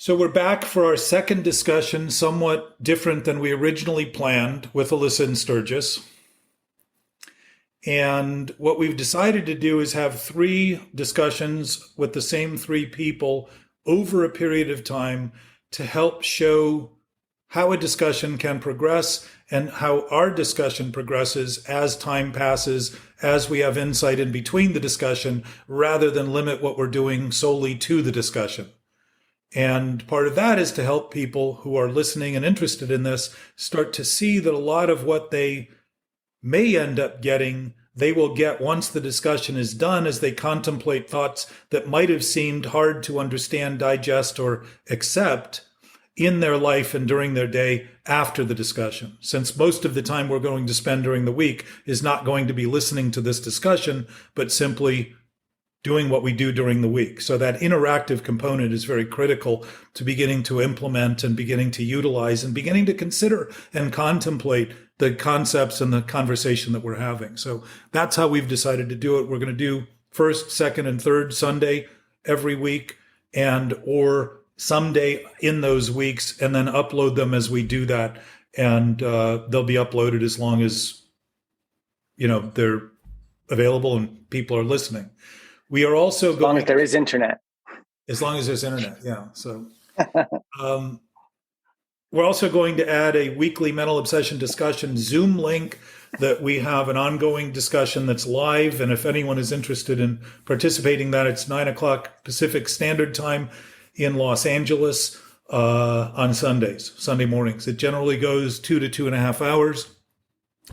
So we're back for our second discussion, somewhat different than we originally planned with Alyssa and Sturgis. And what we've decided to do is have three discussions with the same three people over a period of time to help show how a discussion can progress and how our discussion progresses as time passes, as we have insight in between the discussion, rather than limit what we're doing solely to the discussion. And part of that is to help people who are listening and interested in this start to see that a lot of what they may end up getting, they will get once the discussion is done, as they contemplate thoughts that might have seemed hard to understand, digest, or accept in their life and during their day after the discussion. Since most of the time we're going to spend during the week is not going to be listening to this discussion, but simply doing what we do during the week. So that interactive component is very critical to beginning to implement and beginning to utilize and beginning to consider and contemplate the concepts and the conversation that we're having. So that's how we've decided to do it. We're going to do first, second, and third Sunday every week, and or someday in those weeks, and then upload them as we do that. And they'll be uploaded as long as, they're available and people are listening. We are also as long as there is internet. As long as there's internet, yeah. So we're also going to add a weekly mental obsession discussion Zoom link that we have an ongoing discussion that's live. And if anyone is interested in participating, that it's 9:00 Pacific Standard Time in Los Angeles on Sunday mornings. It generally goes 2 to 2.5 hours.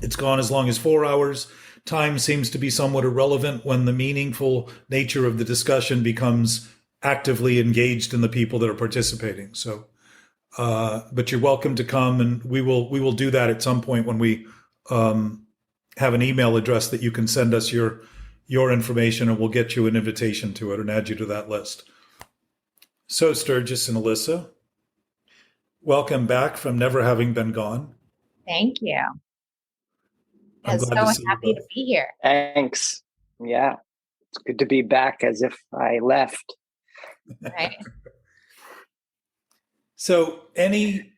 It's gone as long as 4 hours. Time seems to be somewhat irrelevant when the meaningful nature of the discussion becomes actively engaged in the people that are participating. So, but you're welcome to come, and we will do that at some point when we have an email address that you can send us your information, and we'll get you an invitation to it and add you to that list. So, Sturgis and Alyssa, welcome back from never having been gone. Thank you. I'm so happy to be here. Thanks. Yeah, it's good to be back as if I left. Right. So any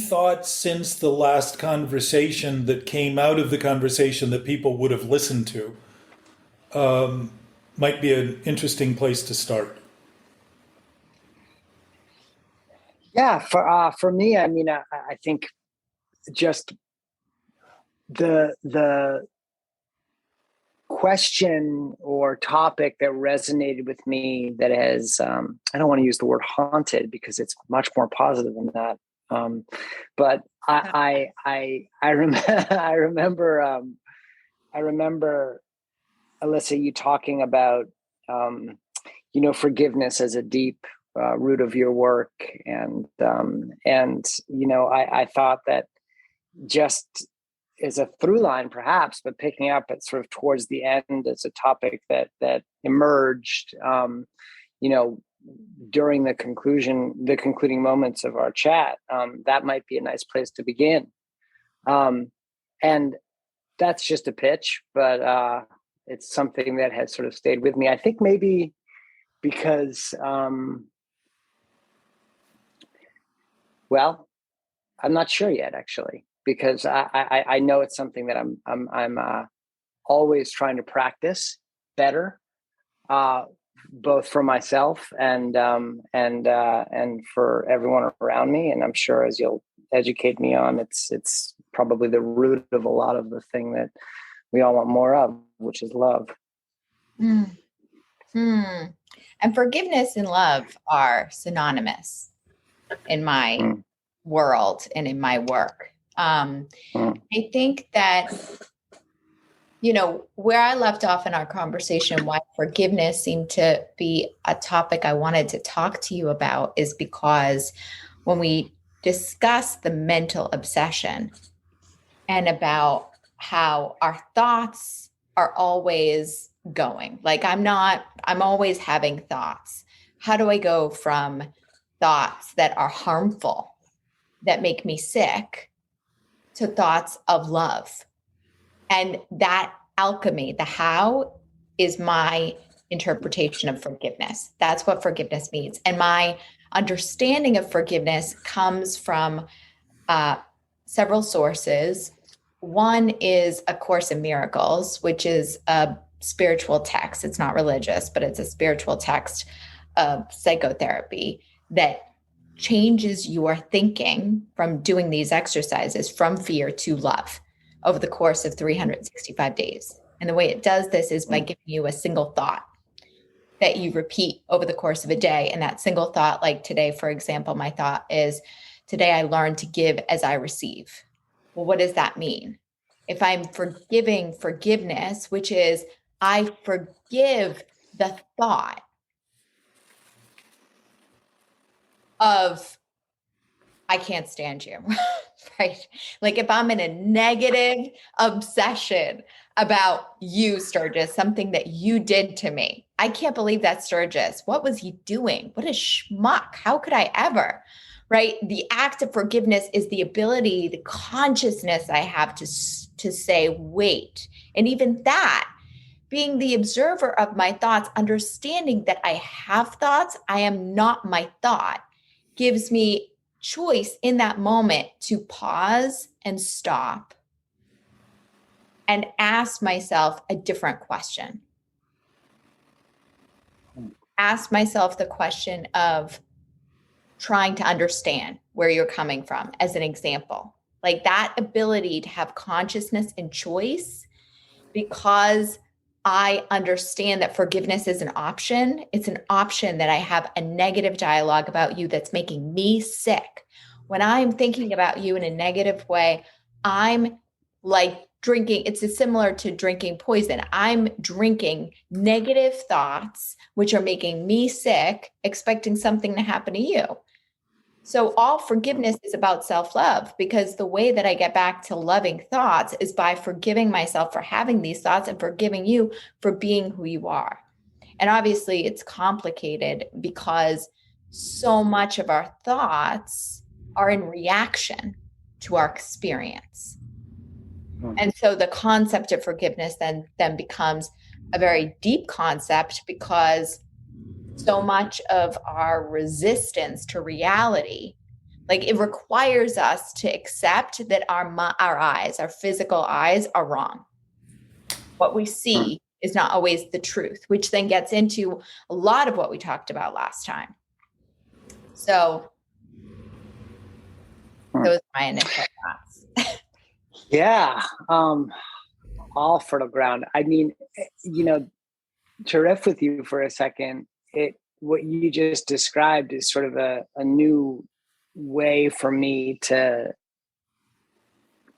thoughts since the last conversation that came out of the conversation that people would have listened to? Might be an interesting place to start. Yeah, for me, I mean, I think just the question or topic that resonated with me that has I don't want to use the word haunted because it's much more positive than that. But I remember Alyssa, you talking about forgiveness as a deep root of your work, and I thought that just as a through line, perhaps, but picking up at sort of towards the end as a topic that emerged, during the concluding moments of our chat, that might be a nice place to begin. And that's just a pitch, but it's something that has sort of stayed with me. I think maybe because, well, I'm not sure yet, actually. Because I know it's something that I'm always trying to practice better, both for myself and for everyone around me. And I'm sure, as you'll educate me on, it's probably the root of a lot of the thing that we all want more of, which is love. And forgiveness and love are synonymous in my world and in my work. I think that, where I left off in our conversation, why forgiveness seemed to be a topic I wanted to talk to you about is because when we discuss the mental obsession and about how our thoughts are always going, like I'm always having thoughts. How do I go from thoughts that are harmful, that make me sick, to thoughts of love? And that alchemy, the how, is my interpretation of forgiveness. That's what forgiveness means. And my understanding of forgiveness comes from several sources. One is A Course in Miracles, which is a spiritual text. It's not religious, but it's a spiritual text of psychotherapy that changes your thinking from doing these exercises from fear to love over the course of 365 days. And the way it does this is by giving you a single thought that you repeat over the course of a day. And that single thought, like today, for example, my thought is, today I learned to give as I receive. Well, what does that mean? If I'm forgiving forgiveness, which is I forgive the thought of, I can't stand you, right? Like if I'm in a negative obsession about you, Sturgis, something that you did to me, I can't believe that, Sturgis. What was he doing? What a schmuck. How could I ever? Right? The act of forgiveness is the ability, the consciousness I have to say, wait. And even that, being the observer of my thoughts, understanding that I have thoughts, I am not my thought, gives me choice in that moment to pause and stop and ask myself a different question. Ask myself the question of trying to understand where you're coming from, as an example. Like that ability to have consciousness and choice, because I understand that forgiveness is an option. It's an option that I have a negative dialogue about you that's making me sick. When I'm thinking about you in a negative way, I'm like drinking, it's similar to drinking poison. I'm drinking negative thoughts, which are making me sick, expecting something to happen to you. So all forgiveness is about self-love, because the way that I get back to loving thoughts is by forgiving myself for having these thoughts and forgiving you for being who you are. And obviously it's complicated because so much of our thoughts are in reaction to our experience. And so the concept of forgiveness then becomes a very deep concept, because so much of our resistance to reality, like it requires us to accept that our eyes, our physical eyes, are wrong. What we see is not always the truth, which then gets into a lot of what we talked about last time. So those are my initial thoughts. Yeah. All fertile ground. I mean, to riff with you for a second, what you just described is sort of a new way for me to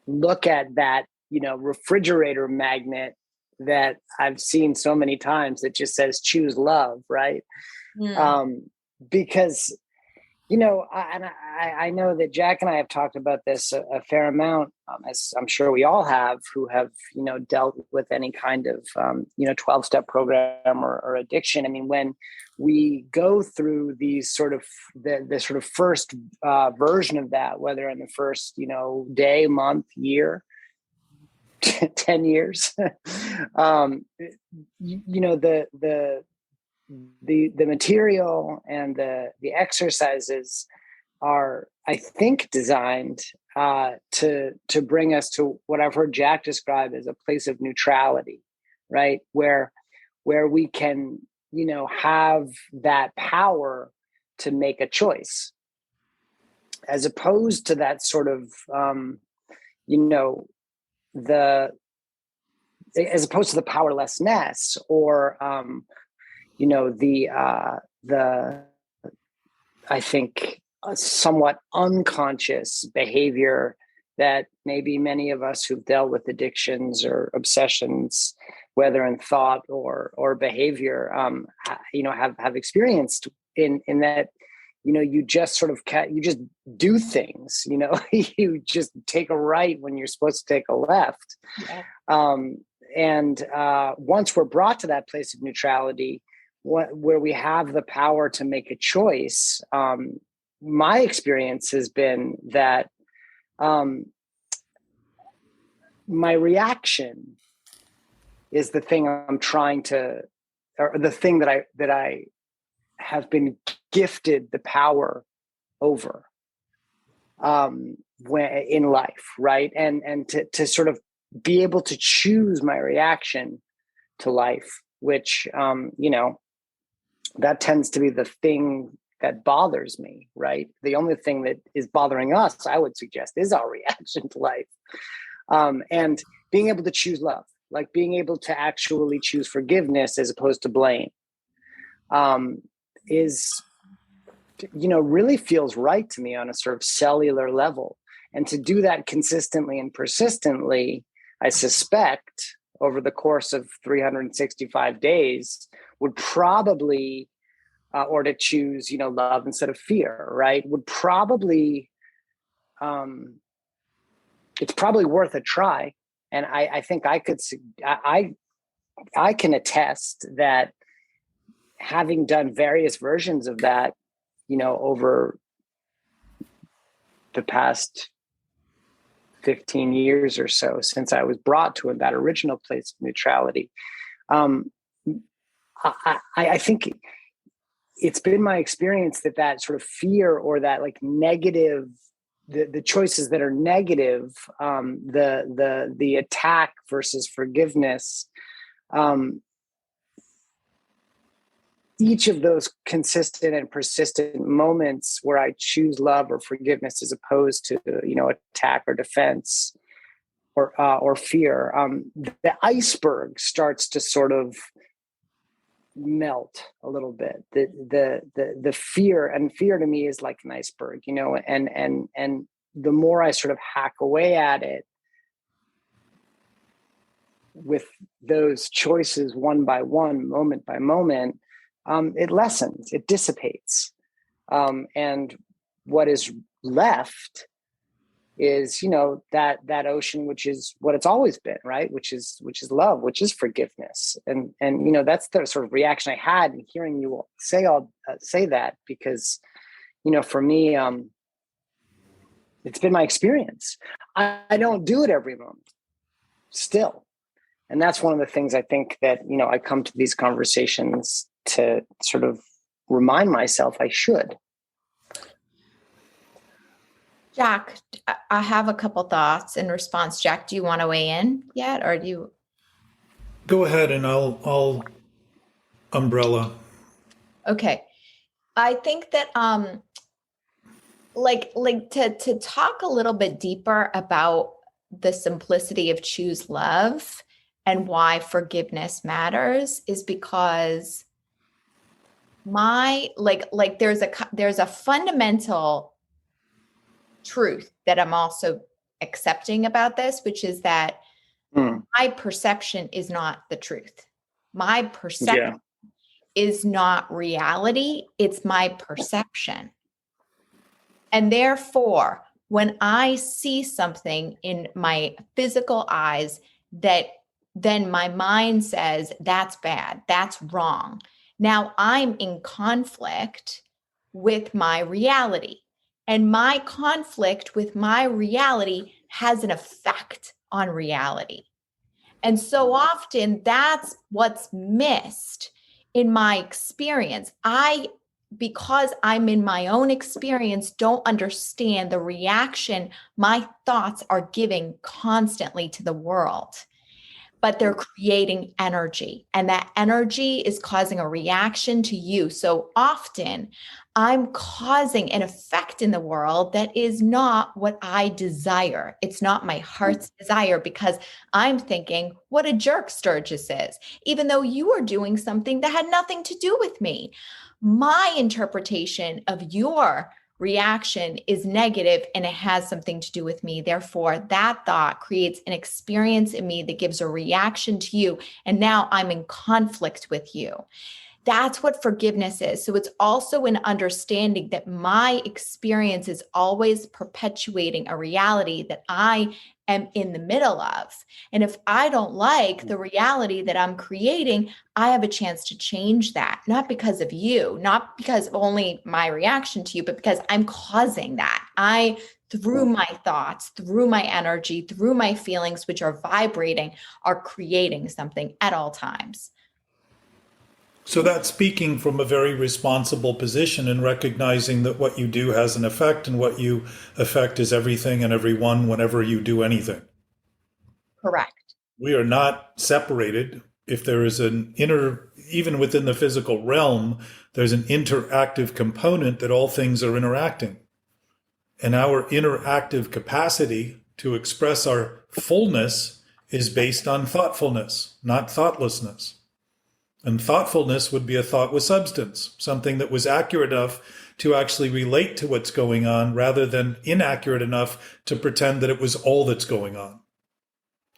look at that, refrigerator magnet that I've seen so many times that just says choose love, right? Because I know that Jack and I have talked about this a fair amount, as I'm sure we all have, who have, dealt with any kind of, 12-step program or addiction. I mean, when we go through these sort of the sort of first version of that, whether in the first, day, month, year, 10 years, the material and the exercises are, I think, designed to bring us to what I've heard Jack describe as a place of neutrality, right? Where we can, have that power to make a choice, as opposed to that sort of, as opposed to the powerlessness or, I think somewhat unconscious behavior that maybe many of us who've dealt with addictions or obsessions, whether in thought or behavior, have experienced in that, you just sort of you just do things, you just take a right when you're supposed to take a left. Yeah. And once we're brought to that place of neutrality, where we have the power to make a choice, my experience has been that my reaction is the thing I'm trying to or the thing that I have been gifted the power over when in life, right? And to sort of be able to choose my reaction to life, which that tends to be the thing that bothers me, right? The only thing that is bothering us, I would suggest, is our reaction to life. And being able to choose love, like being able to actually choose forgiveness as opposed to blame, is, really feels right to me on a sort of cellular level. And to do that consistently and persistently, I suspect over the course of 365 days would probably, or to choose, love instead of fear, right? Would probably, it's probably worth a try. And I think I can attest that having done various versions of that, over the past 15 years or so, since I was brought to that original place of neutrality, I think it's been my experience that sort of fear, or that like negative, the choices that are negative, the attack versus forgiveness, each of those consistent and persistent moments where I choose love or forgiveness as opposed to, attack or defense or fear, the iceberg starts to sort of melt a little bit. The fear to me is like an iceberg, and the more I sort of hack away at it with those choices one by one, moment by moment, it lessens, it dissipates. And what is left is, that ocean, which is what it's always been, right? Which is love, which is forgiveness. And that's the sort of reaction I had in hearing you say that, because, for me, it's been my experience. I don't do it every moment still. And that's one of the things I think that, I come to these conversations to sort of remind myself I should. Jack, I have a couple thoughts in response. Jack, do you want to weigh in yet, or do you? Go ahead, and I'll umbrella. Okay. I think that like to talk a little bit deeper about the simplicity of choose love and why forgiveness matters is because there's a fundamental truth that I'm also accepting about this, which is that my perception is not the truth. My perception is not reality. It's my perception. And therefore, when I see something in my physical eyes that then my mind says, that's bad, that's wrong. Now I'm in conflict with my reality. And my conflict with my reality has an effect on reality. And so often that's what's missed in my experience. Because I'm in my own experience, don't understand the reaction my thoughts are giving constantly to the world. But they're creating energy, and that energy is causing a reaction to you. So often I'm causing an effect in the world that is not what I desire. It's not my heart's desire, because I'm thinking, what a jerk Sturgis is, even though you are doing something that had nothing to do with me. My interpretation of your reaction is negative and it has something to do with me. Therefore, that thought creates an experience in me that gives a reaction to you. And now I'm in conflict with you. That's what forgiveness is. So it's also an understanding that my experience is always perpetuating a reality that I am in the middle of. And if I don't like the reality that I'm creating, I have a chance to change that, not because of you, not because of only my reaction to you, but because I'm causing that. Through my thoughts, through my energy, through my feelings, which are vibrating, are creating something at all times. So that's speaking from a very responsible position and recognizing that what you do has an effect, and what you affect is everything and everyone whenever you do anything. Correct. We are not separated. If there is even within the physical realm, there's an interactive component that all things are interacting. And our interactive capacity to express our fullness is based on thoughtfulness, not thoughtlessness. And thoughtfulness would be a thought with substance, something that was accurate enough to actually relate to what's going on rather than inaccurate enough to pretend that it was all that's going on.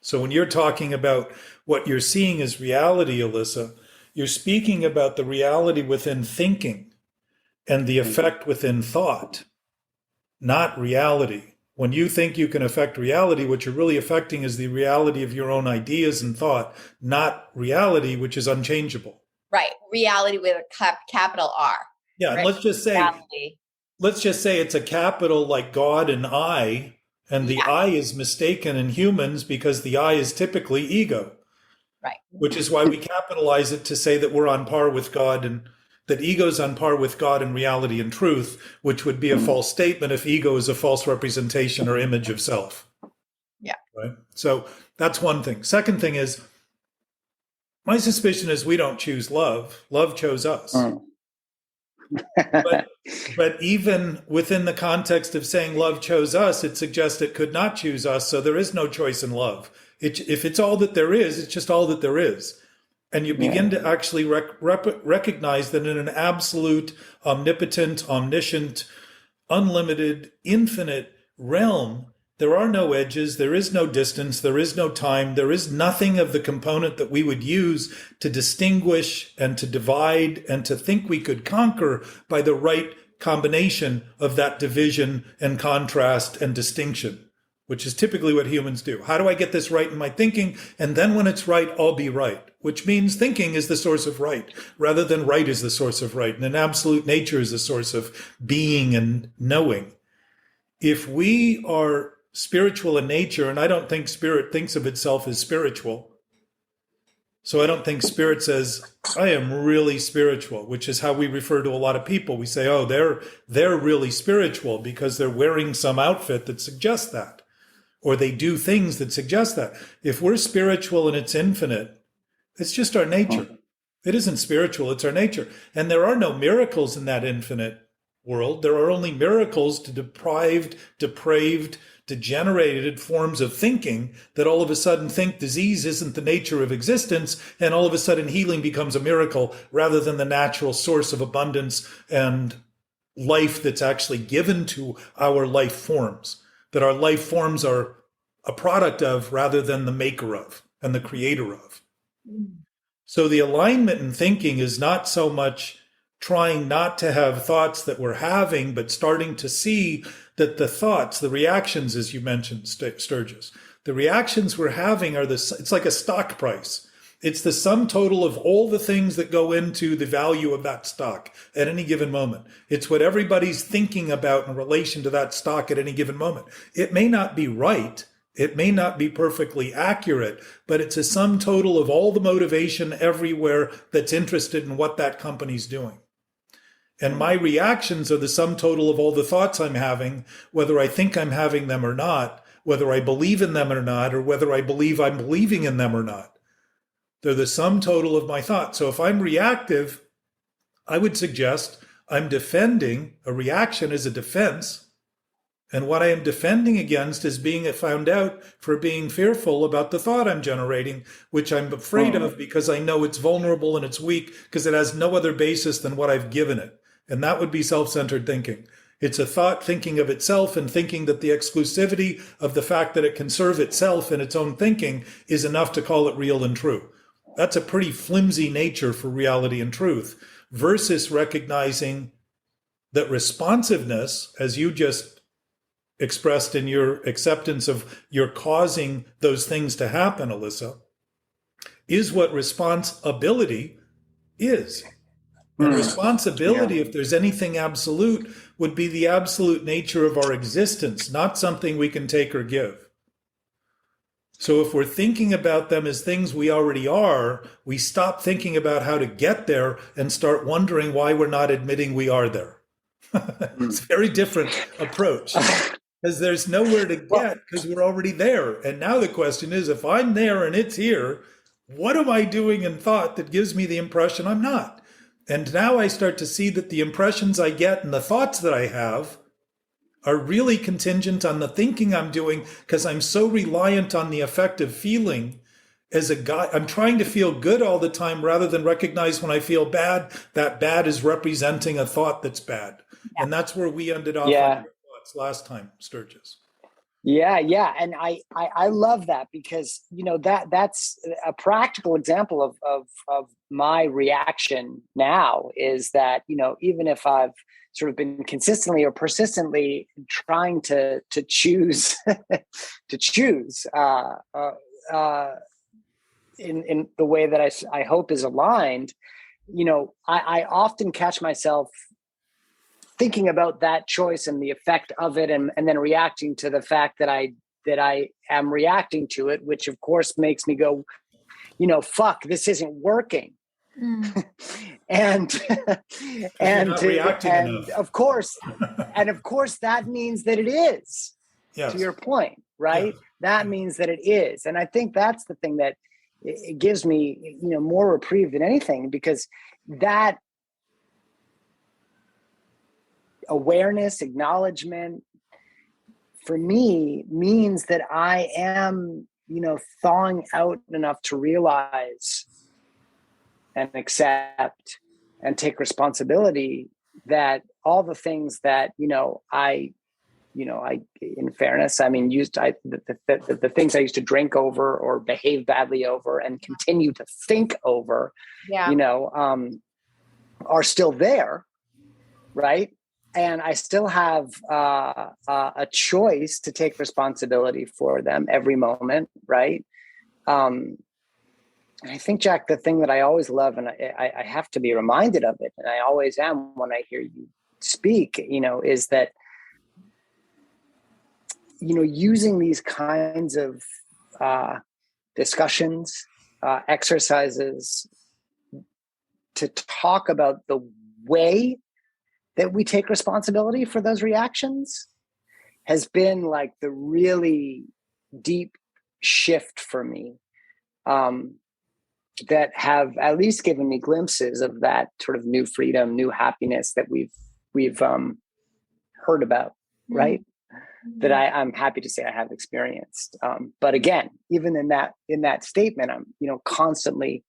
So when you're talking about what you're seeing as reality, Alyssa, you're speaking about the reality within thinking and the effect within thought, not reality. When you think you can affect reality, what you're really affecting is the reality of your own ideas and thought, not reality, which is unchangeable. Right. Reality with a capital R. Yeah, and Right? let's just say it's a capital like God and I, and the I is mistaken in humans because the I is typically ego. Right. Which is why we capitalize it to say that we're on par with God, and that ego is on par with God in reality and truth, which would be a false statement if ego is a false representation or image of self. Yeah. Right. So that's one thing. Second thing is, my suspicion is we don't choose love. Love chose us. But even within the context of saying love chose us, it suggests it could not choose us. So there is no choice in love. If it's all that there is, it's just all that there is. And you begin to actually recognize that in an absolute, omnipotent, omniscient, unlimited, infinite realm, there are no edges, there is no distance, there is no time, there is nothing of the component that we would use to distinguish and to divide and to think we could conquer by the right combination of that division and contrast and distinction, which is typically what humans do. How do I get this right in my thinking? And then when it's right, I'll be right, which means thinking is the source of right, rather than right is the source of right. And an absolute nature is the source of being and knowing. If we are spiritual in nature, and I don't think spirit thinks of itself as spiritual. So I don't think spirit says, I am really spiritual, which is how we refer to a lot of people. We say, oh, they're really spiritual because they're wearing some outfit that suggests that, or they do things that suggest that. If we're spiritual and it's infinite, it's just our nature. It isn't spiritual, it's our nature. And there are no miracles in that infinite world. There are only miracles to depraved, degenerated forms of thinking that all of a sudden think disease isn't the nature of existence, and all of a sudden healing becomes a miracle rather than the natural source of abundance and life that's actually given to our life forms, that our life forms are a product of rather than the maker of and the creator of. So the alignment in thinking is not so much trying not to have thoughts that we're having, but starting to see that the thoughts, the reactions, as you mentioned, Sturgis, the reactions we're having it's like a stock price. It's the sum total of all the things that go into the value of that stock at any given moment. It's what everybody's thinking about in relation to that stock at any given moment. It may not be right. It may not be perfectly accurate, but it's a sum total of all the motivation everywhere that's interested in what that company's doing. And my reactions are the sum total of all the thoughts I'm having, whether I think I'm having them or not, whether I believe in them or not, or whether I believe I'm believing in them or not. They're the sum total of my thoughts. So if I'm reactive, I would suggest I'm defending. A reaction is a defense. And what I am defending against is being found out for being fearful about the thought I'm generating, which I'm afraid of because I know it's vulnerable and it's weak because it has no other basis than what I've given it. And that would be self-centered thinking. It's a thought thinking of itself and thinking that the exclusivity of the fact that it can serve itself in its own thinking is enough to call it real and true. That's a pretty flimsy nature for reality and truth, versus recognizing that responsiveness, as you just expressed in your acceptance of your causing those things to happen, Alyssa, is what responsibility is. And responsibility, if there's anything absolute, would be the absolute nature of our existence, not something we can take or give. So if we're thinking about them as things we already are, we stop thinking about how to get there and start wondering why we're not admitting we are there. It's a very different approach because there's nowhere to Well, get because we're already there. And now the question is, if I'm there and it's here, what am I doing in thought that gives me the impression I'm not? And now I start to see that the impressions I get and the thoughts that I have are really contingent on the thinking I'm doing because I'm so reliant on the affective feeling as a guy. I'm trying to feel good all the time rather than recognize when I feel bad, that bad is representing a thought that's bad. Yeah. And that's where we ended off on yeah, your thoughts last time, Sturgis. yeah. And I love that because, that's a practical example of my reaction now is that, even if I've sort of been consistently or persistently trying to choose to choose in the way that I hope is aligned, I often catch myself thinking about that choice and the effect of it, and then reacting to the fact that I am reacting to it, which of course makes me go, fuck, this isn't working. Mm. and enough. of course that means that it is. Yes. To your point, right? Yes. That means that it is. And I think that's the thing that it gives me, more reprieve than anything, because that awareness, acknowledgement for me means that I am, thawing out enough to realize and accept and take responsibility that all the things that, I, in fairness, I mean, the things I used to drink over or behave badly over and continue to think over, Yeah. Are still there. Right. And I still have a choice to take responsibility for them every moment. Right. And I think, Jack, the thing that I always love, and I have to be reminded of it, and I always am when I hear you speak, is that, using these kinds of discussions, exercises to talk about the way that we take responsibility for those reactions has been like the really deep shift for me. That have at least given me glimpses of that sort of new freedom, new happiness that we've heard about, right? Mm-hmm. That I'm happy to say I have experienced. But again, even in that statement, I'm constantly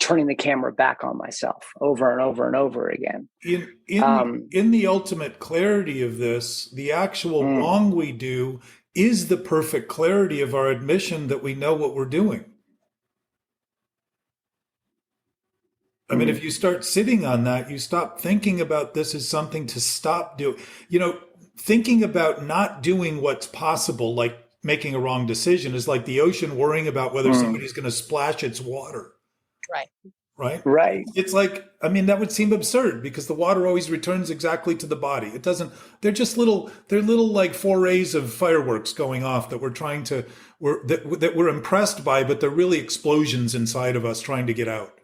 turning the camera back on myself over and over and over again. In the ultimate clarity of this, the actual wrong we do is the perfect clarity of our admission that we know what we're doing. I mean, if you start sitting on that, you stop thinking about this as something to stop doing. Thinking about not doing what's possible, like making a wrong decision, is like the ocean worrying about whether somebody's going to splash its water. Right. Right? Right. It's like, I mean, that would seem absurd because the water always returns exactly to the body. It doesn't, they're little like forays of fireworks going off that that we're impressed by, but they're really explosions inside of us trying to get out.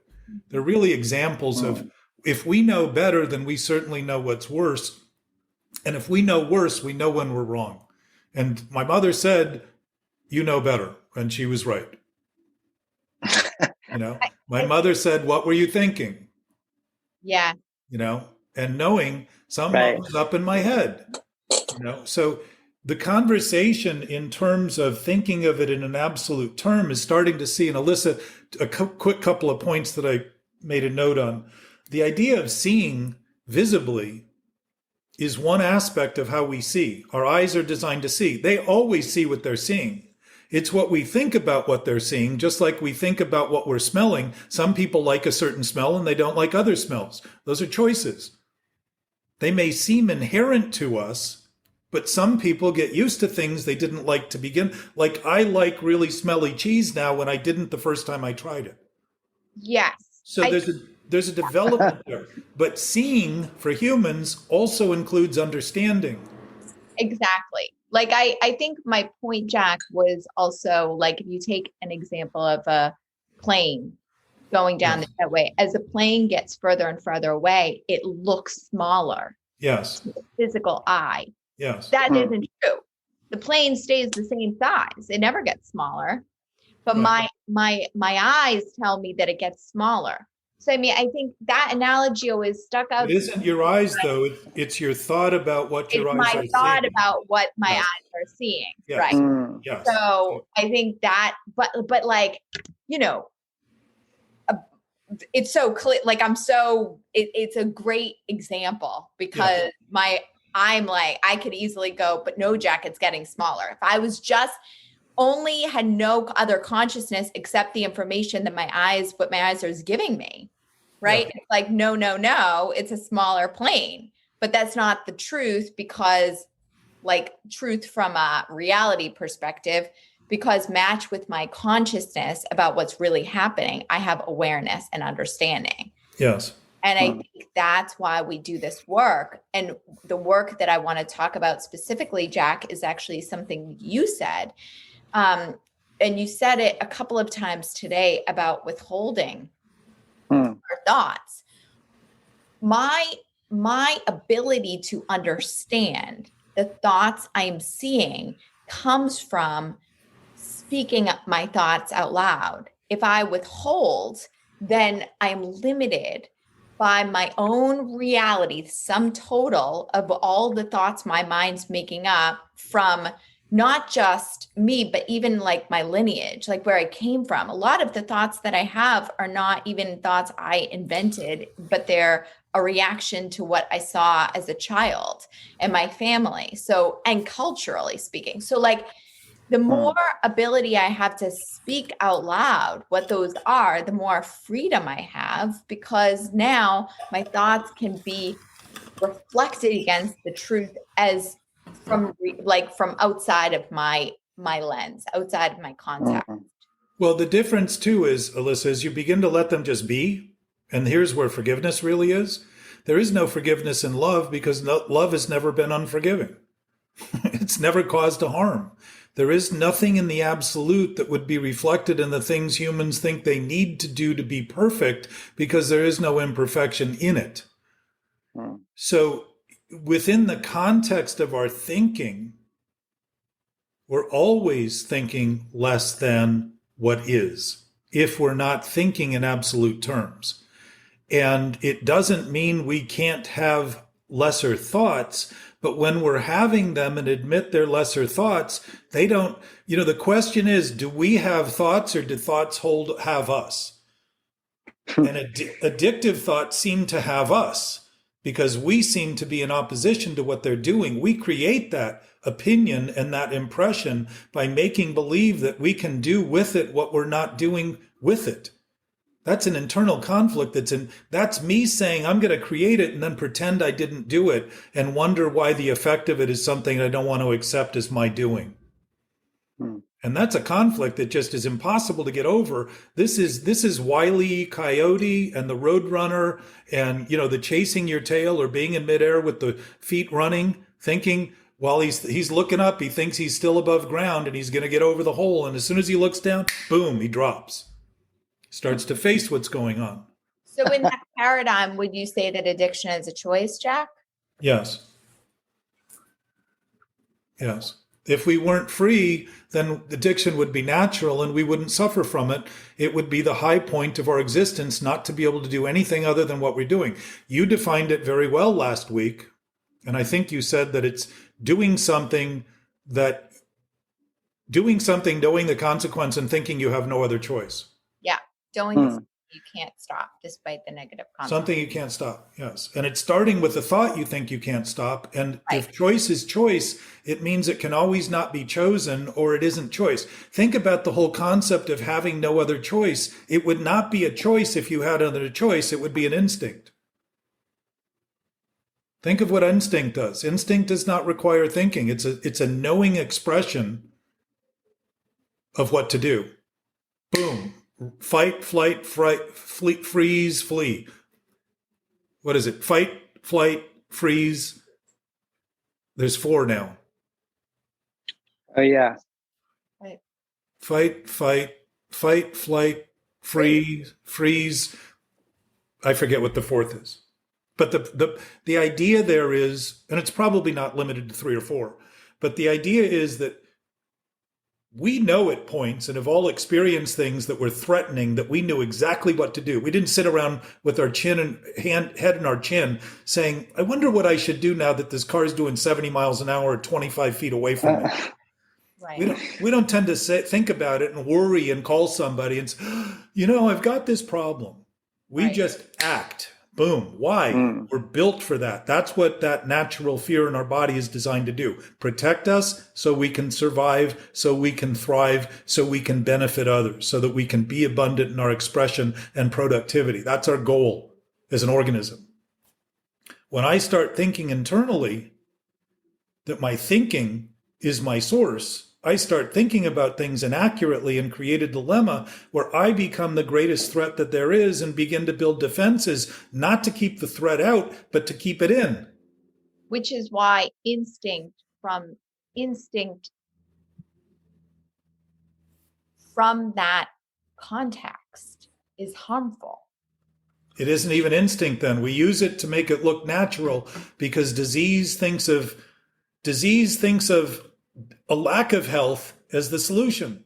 They're really examples of, if we know better, then we certainly know what's worse. And if we know worse, we know when we're wrong. And my mother said, you know better. And she was right. My mother said, what were you thinking? Yeah. And knowing some was up in my head, So the conversation in terms of thinking of it in an absolute term is starting to see, and Alyssa, a quick couple of points that I made a note on. The idea of seeing visibly is one aspect of how we see. Our eyes are designed to see. They always see what they're seeing. It's what we think about what they're seeing, just like we think about what we're smelling. Some people like a certain smell and they don't like other smells. Those are choices. They may seem inherent to us, but some people get used to things they didn't like to begin. Like I like really smelly cheese now when I didn't the first time I tried it. Yes. So there's a development there. But seeing for humans also includes understanding. Exactly. Like, I think my point, Jack, was also like, if you take an example of a plane going down Yes. the jetway, as the plane gets further and further away, it looks smaller Yes. to the physical eye. Yes. That isn't true. The plane stays the same size. It never gets smaller. But Right. my eyes tell me that it gets smaller. So I mean, I think that analogy always stuck out. It isn't your eyes, though. It's your thought about what your It's eyes my are thought seeing. about what my Yes. eyes are seeing. Yes. Right. Yes. So I think that, but like, you know, it's so clear. Like it's a great example because I'm like, I could easily go, but no, Jack, it's getting smaller. If I was just only had no other consciousness except the information that what my eyes are giving me, right? Yeah. It's like, no, it's a smaller plane, but that's not the truth because like truth from a reality perspective, because match with my consciousness about what's really happening, I have awareness and understanding. Yes. And I think that's why we do this work. And the work that I want to talk about specifically, Jack, is actually something you said. And you said it a couple of times today about withholding our thoughts. My ability to understand the thoughts I'm seeing comes from speaking my thoughts out loud. If I withhold, then I'm limited by my own reality, sum total of all the thoughts my mind's making up from not just me, but even like my lineage, like where I came from. A lot of the thoughts that I have are not even thoughts I invented, but they're a reaction to what I saw as a child and my family. So, and culturally speaking. So like the more ability I have to speak out loud what those are, the more freedom I have, because now my thoughts can be reflected against the truth as from outside of my lens, outside of my context. Well, the difference too is, Alyssa, is you begin to let them just be. And here's where forgiveness really is. There is no forgiveness in love because love has never been unforgiving. It's never caused a harm. There is nothing in the absolute that would be reflected in the things humans think they need to do to be perfect because there is no imperfection in it. So within the context of our thinking, we're always thinking less than what is, if we're not thinking in absolute terms. And it doesn't mean we can't have lesser thoughts, but when we're having them and admit they're lesser thoughts, they don't, the question is, do we have thoughts or do thoughts have us? And addictive thoughts seem to have us because we seem to be in opposition to what they're doing. We create that opinion and that impression by making believe that we can do with it what we're not doing with it. That's an internal conflict that's me saying I'm going to create it and then pretend I didn't do it and wonder why the effect of it is something I don't want to accept as my doing. And that's a conflict that just is impossible to get over. This is Wile E. Coyote and the Roadrunner and, the chasing your tail or being in midair with the feet running, thinking while he's looking up, he thinks he's still above ground and he's going to get over the hole. And as soon as he looks down, boom, he drops. Starts to face what's going on. So in that paradigm, would you say that addiction is a choice, Jack? Yes. Yes. If we weren't free, then addiction would be natural and we wouldn't suffer from it. It would be the high point of our existence not to be able to do anything other than what we're doing. You defined it very well last week. And I think you said that it's doing something, knowing the consequence and thinking you have no other choice. Yeah. Doing this you can't stop despite the negative consequences. Something you can't stop, yes. And it's starting with the thought you think you can't stop. And if choice is choice, it means it can always not be chosen or it isn't choice. Think about the whole concept of having no other choice. It would not be a choice if you had another choice. It would be an instinct. Think of what instinct does. Instinct does not require thinking. It's a knowing expression of what to do. Boom. Fight, flight, freeze, flee. What is it? Fight, flight, freeze. There's 4 now. Oh yeah. Right. Fight, flight, freeze. I forget what the fourth is. But the idea there is, and it's probably not limited to three or four, but the idea is that we know at points and have all experienced things that were threatening, that we knew exactly what to do. We didn't sit around with our chin and head in our chin saying, I wonder what I should do now that this car is doing 70 miles an hour at 25 feet away from me. Right. We don't tend to think about it and worry and call somebody and say, I've got this problem. We Right. just act. Boom. Why? We're built for that. That's what that natural fear in our body is designed to do. Protect us so we can survive, so we can thrive, so we can benefit others, so that we can be abundant in our expression and productivity. That's our goal as an organism. When I start thinking internally that my thinking is my source, I start thinking about things inaccurately and create a dilemma where I become the greatest threat that there is and begin to build defenses, not to keep the threat out, but to keep it in. Which is why instinct from that context is harmful. It isn't even instinct then. We use it to make it look natural because disease thinks of a lack of health as the solution.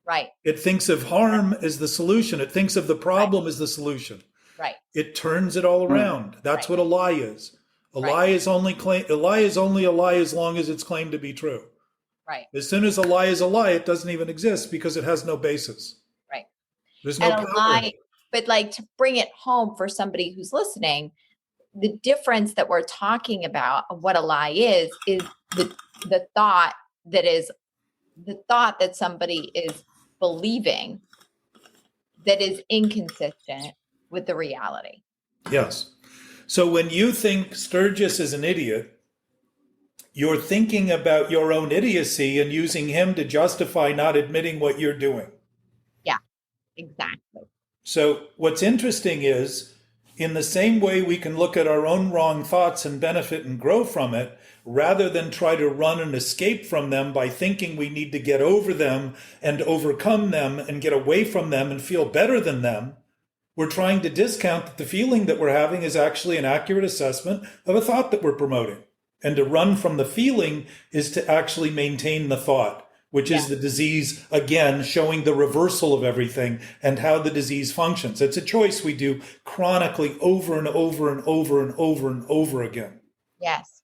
Right. It thinks of harm as the solution. It thinks of the problem as the solution. Right. It turns it all around. That's what a lie is. A lie is only a lie as long as it's claimed to be true. Right. As soon as a lie is a lie, it doesn't even exist because it has no basis. Right. There's no and a power. lie, but like to bring it home for somebody who's listening, the difference that we're talking about of what a lie is the thought that somebody is believing that is inconsistent with the reality. Yes. So when you think Sturgis is an idiot, you're thinking about your own idiocy and using him to justify not admitting what you're doing. Yeah, exactly. So what's interesting is, in the same way we can look at our own wrong thoughts and benefit and grow from it, rather than try to run and escape from them by thinking we need to get over them and overcome them and get away from them and feel better than them, we're trying to discount that the feeling that we're having is actually an accurate assessment of a thought that we're promoting. And to run from the feeling is to actually maintain the thought, which is the disease, again, showing the reversal of everything and how the disease functions. It's a choice we do chronically over and over and over and over and over again. Yes.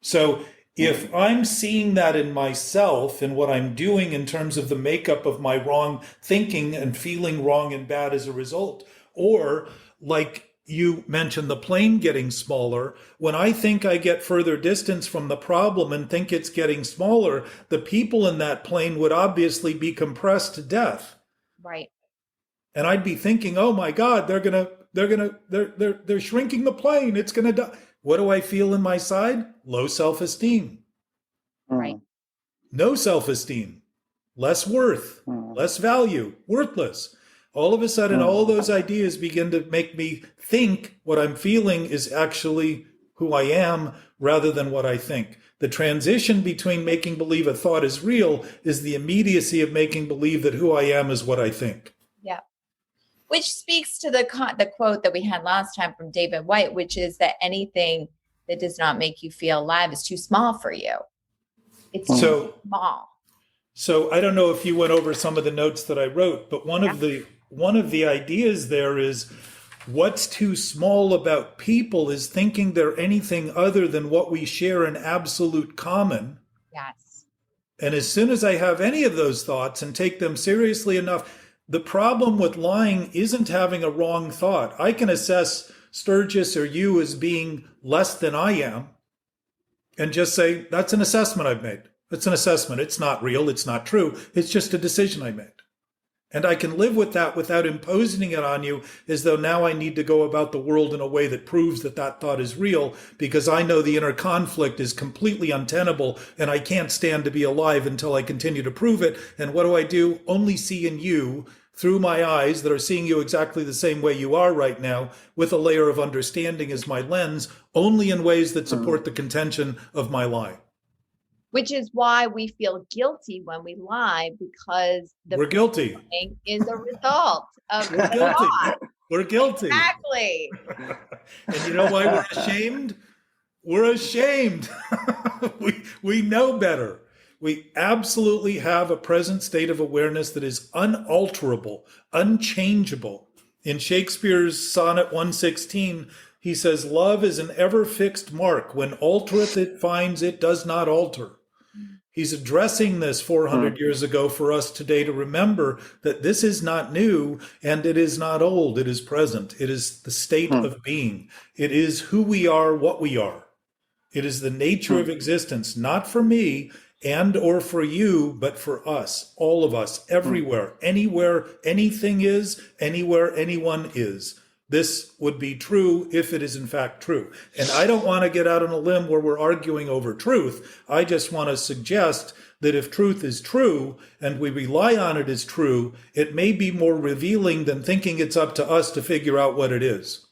So if I'm seeing that in myself and what I'm doing in terms of the makeup of my wrong thinking and feeling wrong and bad as a result, or like you mentioned the plane getting smaller, when I think I get further distance from the problem and think it's getting smaller, the people in that plane would obviously be compressed to death. Right. And I'd be thinking, oh my God, they're shrinking the plane. It's going to die. What do I feel in my side? Low self-esteem. Right. No self-esteem. Less worth. Less value. Worthless. All of a sudden, all those ideas begin to make me think what I'm feeling is actually who I am rather than what I think. The transition between making believe a thought is real is the immediacy of making believe that who I am is what I think. Yeah. Which speaks to the quote that we had last time from David White, which is that anything that does not make you feel alive is too small for you. It's too small. So I don't know if you went over some of the notes that I wrote, but one of the ideas there is what's too small about people is thinking they're anything other than what we share in absolute common. Yes. And as soon as I have any of those thoughts and take them seriously enough, the problem with lying isn't having a wrong thought. I can assess Sturgis or you as being less than I am and just say, that's an assessment I've made. It's an assessment. It's not real. It's not true. It's just a decision I made. And I can live with that without imposing it on you as though now I need to go about the world in a way that proves that that thought is real, because I know the inner conflict is completely untenable and I can't stand to be alive until I continue to prove it. And what do? Only see in you through my eyes that are seeing you exactly the same way you are right now, with a layer of understanding as my lens, only in ways that support the contention of my lie. Which is why we feel guilty when we lie, because We're guilty. feeling is a result of We're the guilty. thought. We're guilty. Exactly. And you know why we're ashamed? We're ashamed. we know better. We absolutely have a present state of awareness that is unalterable, unchangeable. In Shakespeare's Sonnet 116, he says, "Love is an ever fixed mark. When altereth it finds it does not alter." He's addressing this 400 years ago for us today to remember that this is not new and it is not old. It is present. It is the state of being. It is who we are, what we are. It is the nature of existence, not for me and or for you, but for us, all of us, everywhere, anywhere, anything is, anywhere, anyone is. This would be true if it is in fact true. And I don't want to get out on a limb where we're arguing over truth. I just want to suggest that if truth is true and we rely on it as true, it may be more revealing than thinking it's up to us to figure out what it is.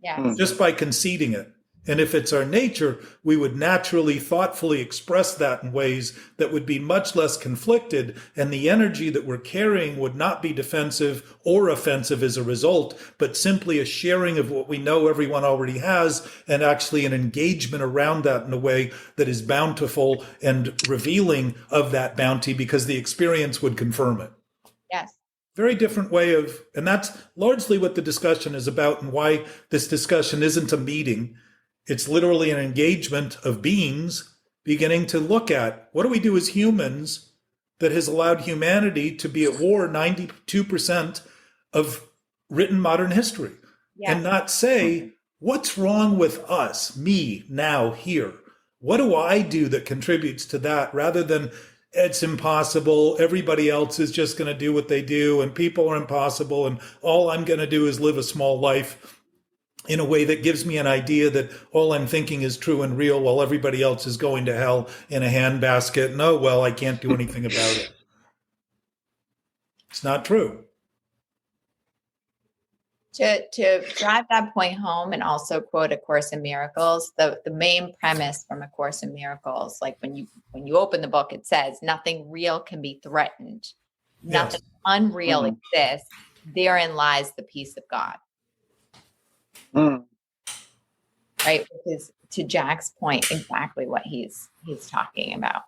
Yes. Just by conceding it. And if it's our nature, we would naturally, thoughtfully express that in ways that would be much less conflicted, and the energy that we're carrying would not be defensive or offensive as a result, but simply a sharing of what we know everyone already has, and actually an engagement around that in a way that is bountiful and revealing of that bounty, because the experience would confirm it. Yes. Very different way of, and that's largely what the discussion is about, and why this discussion isn't a meeting. It's literally an engagement of beings beginning to look at what do we do as humans that has allowed humanity to be at war 92% of written modern history, and not say, what's wrong with us, me, now, here? What do I do that contributes to that, rather than it's impossible, everybody else is just going to do what they do, and people are impossible, and all I'm going to do is live a small life in a way that gives me an idea that all I'm thinking is true and real while everybody else is going to hell in a handbasket. And oh, well, I can't do anything about it. It's not true. To drive that point home and also quote A Course in Miracles, the main premise from A Course in Miracles, like when you open the book, it says nothing real can be threatened. Nothing unreal exists. Therein lies the peace of God. Right, which is, to Jack's point, exactly what he's talking about.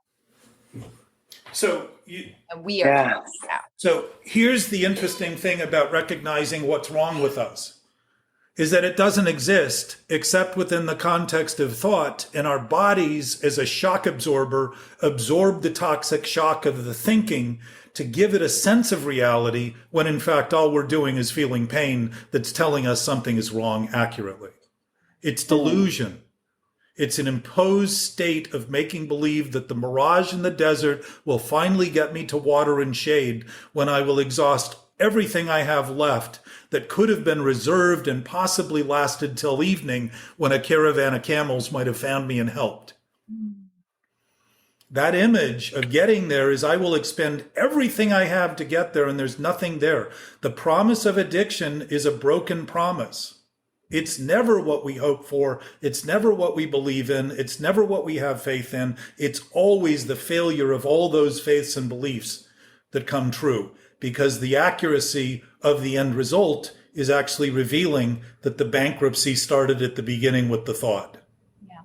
So and we are talking about. So here's the interesting thing about recognizing what's wrong with us, is that it doesn't exist except within the context of thought, and our bodies as a shock absorber absorb the toxic shock of the thinking to give it a sense of reality, when in fact all we're doing is feeling pain that's telling us something is wrong accurately. It's delusion. It's an imposed state of making believe that the mirage in the desert will finally get me to water and shade, when I will exhaust everything I have left that could have been reserved and possibly lasted till evening, when a caravan of camels might have found me and helped. That image of getting there is I will expend everything I have to get there, and there's nothing there. The promise of addiction is a broken promise. It's never what we hope for. It's never what we believe in. It's never what we have faith in. It's always the failure of all those faiths and beliefs that come true, because the accuracy of the end result is actually revealing that the bankruptcy started at the beginning with the thought. Yeah.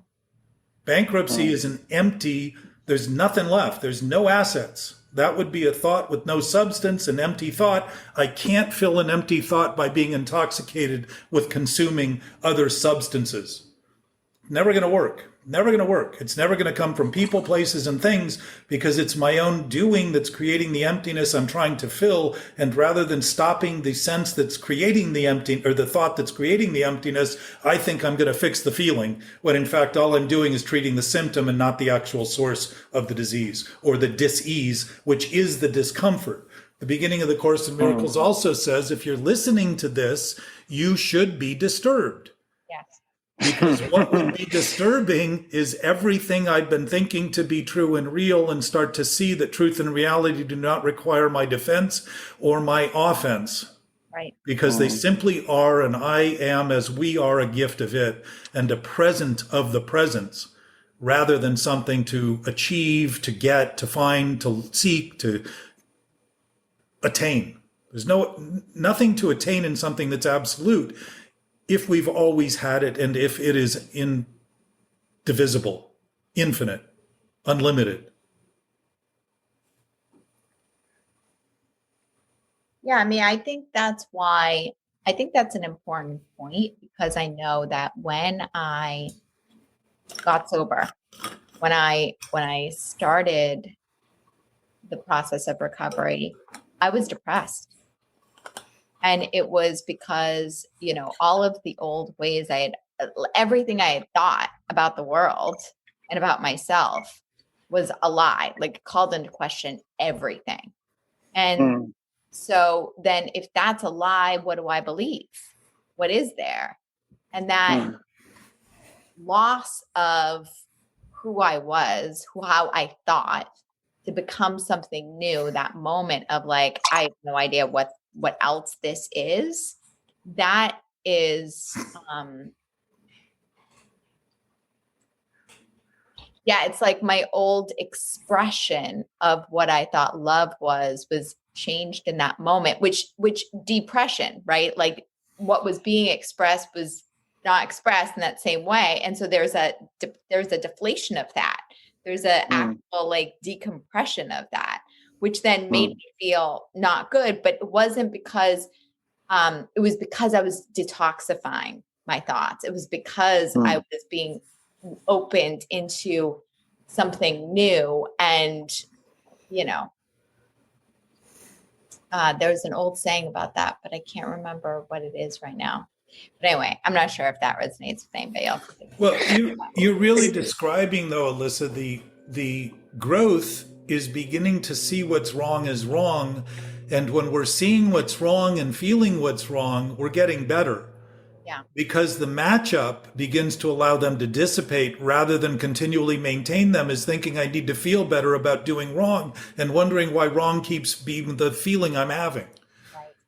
Bankruptcy is an empty, there's nothing left. There's no assets. That would be a thought with no substance, an empty thought. I can't fill an empty thought by being intoxicated with consuming other substances. Never going to work. Never going to work. It's never going to come from people, places, and things, because it's my own doing that's creating the emptiness I'm trying to fill. And rather than stopping the sense that's creating the empty, or the thought that's creating the emptiness, I think I'm going to fix the feeling, when in fact all I'm doing is treating the symptom and not the actual source of the disease, or the dis-ease, which is the discomfort. The beginning of the Course in Miracles also says, if you're listening to this, you should be disturbed. Because what would be disturbing is everything I've been thinking to be true and real, and start to see that truth and reality do not require my defense or my offense. Right. Because they simply are, and I am as we are, a gift of it, and a present of the presence. rather than something to achieve, to get, to find, to seek, to attain. There's nothing to attain in something that's absolute if we've always had it and if it is indivisible, infinite, unlimited. Yeah, I mean, I think that's an important point, because I know that when I got sober, when I started the process of recovery, I was depressed. And it was because, all of the old ways everything I had thought about the world and about myself was a lie, like called into question everything. And so then if that's a lie, what do I believe? What is there? And that loss of who I was, how I thought, to become something new, that moment of like, I have no idea what else this is, that is, it's like my old expression of what I thought love was changed in that moment, which depression, right? Like what was being expressed was not expressed in that same way. And so there's a deflation of that. There's a actual like decompression of that, which then made me feel not good. But it wasn't because it was because I was detoxifying my thoughts. It was because I was being opened into something new. And, there's an old saying about that, but I can't remember what it is right now. But anyway, I'm not sure if that resonates with anybody else. Well, you're really describing, though, Alyssa, the growth is beginning to see what's wrong is wrong. And when we're seeing what's wrong and feeling what's wrong, we're getting better. Yeah. Because the matchup begins to allow them to dissipate rather than continually maintain them, as thinking I need to feel better about doing wrong and wondering why wrong keeps being the feeling I'm having.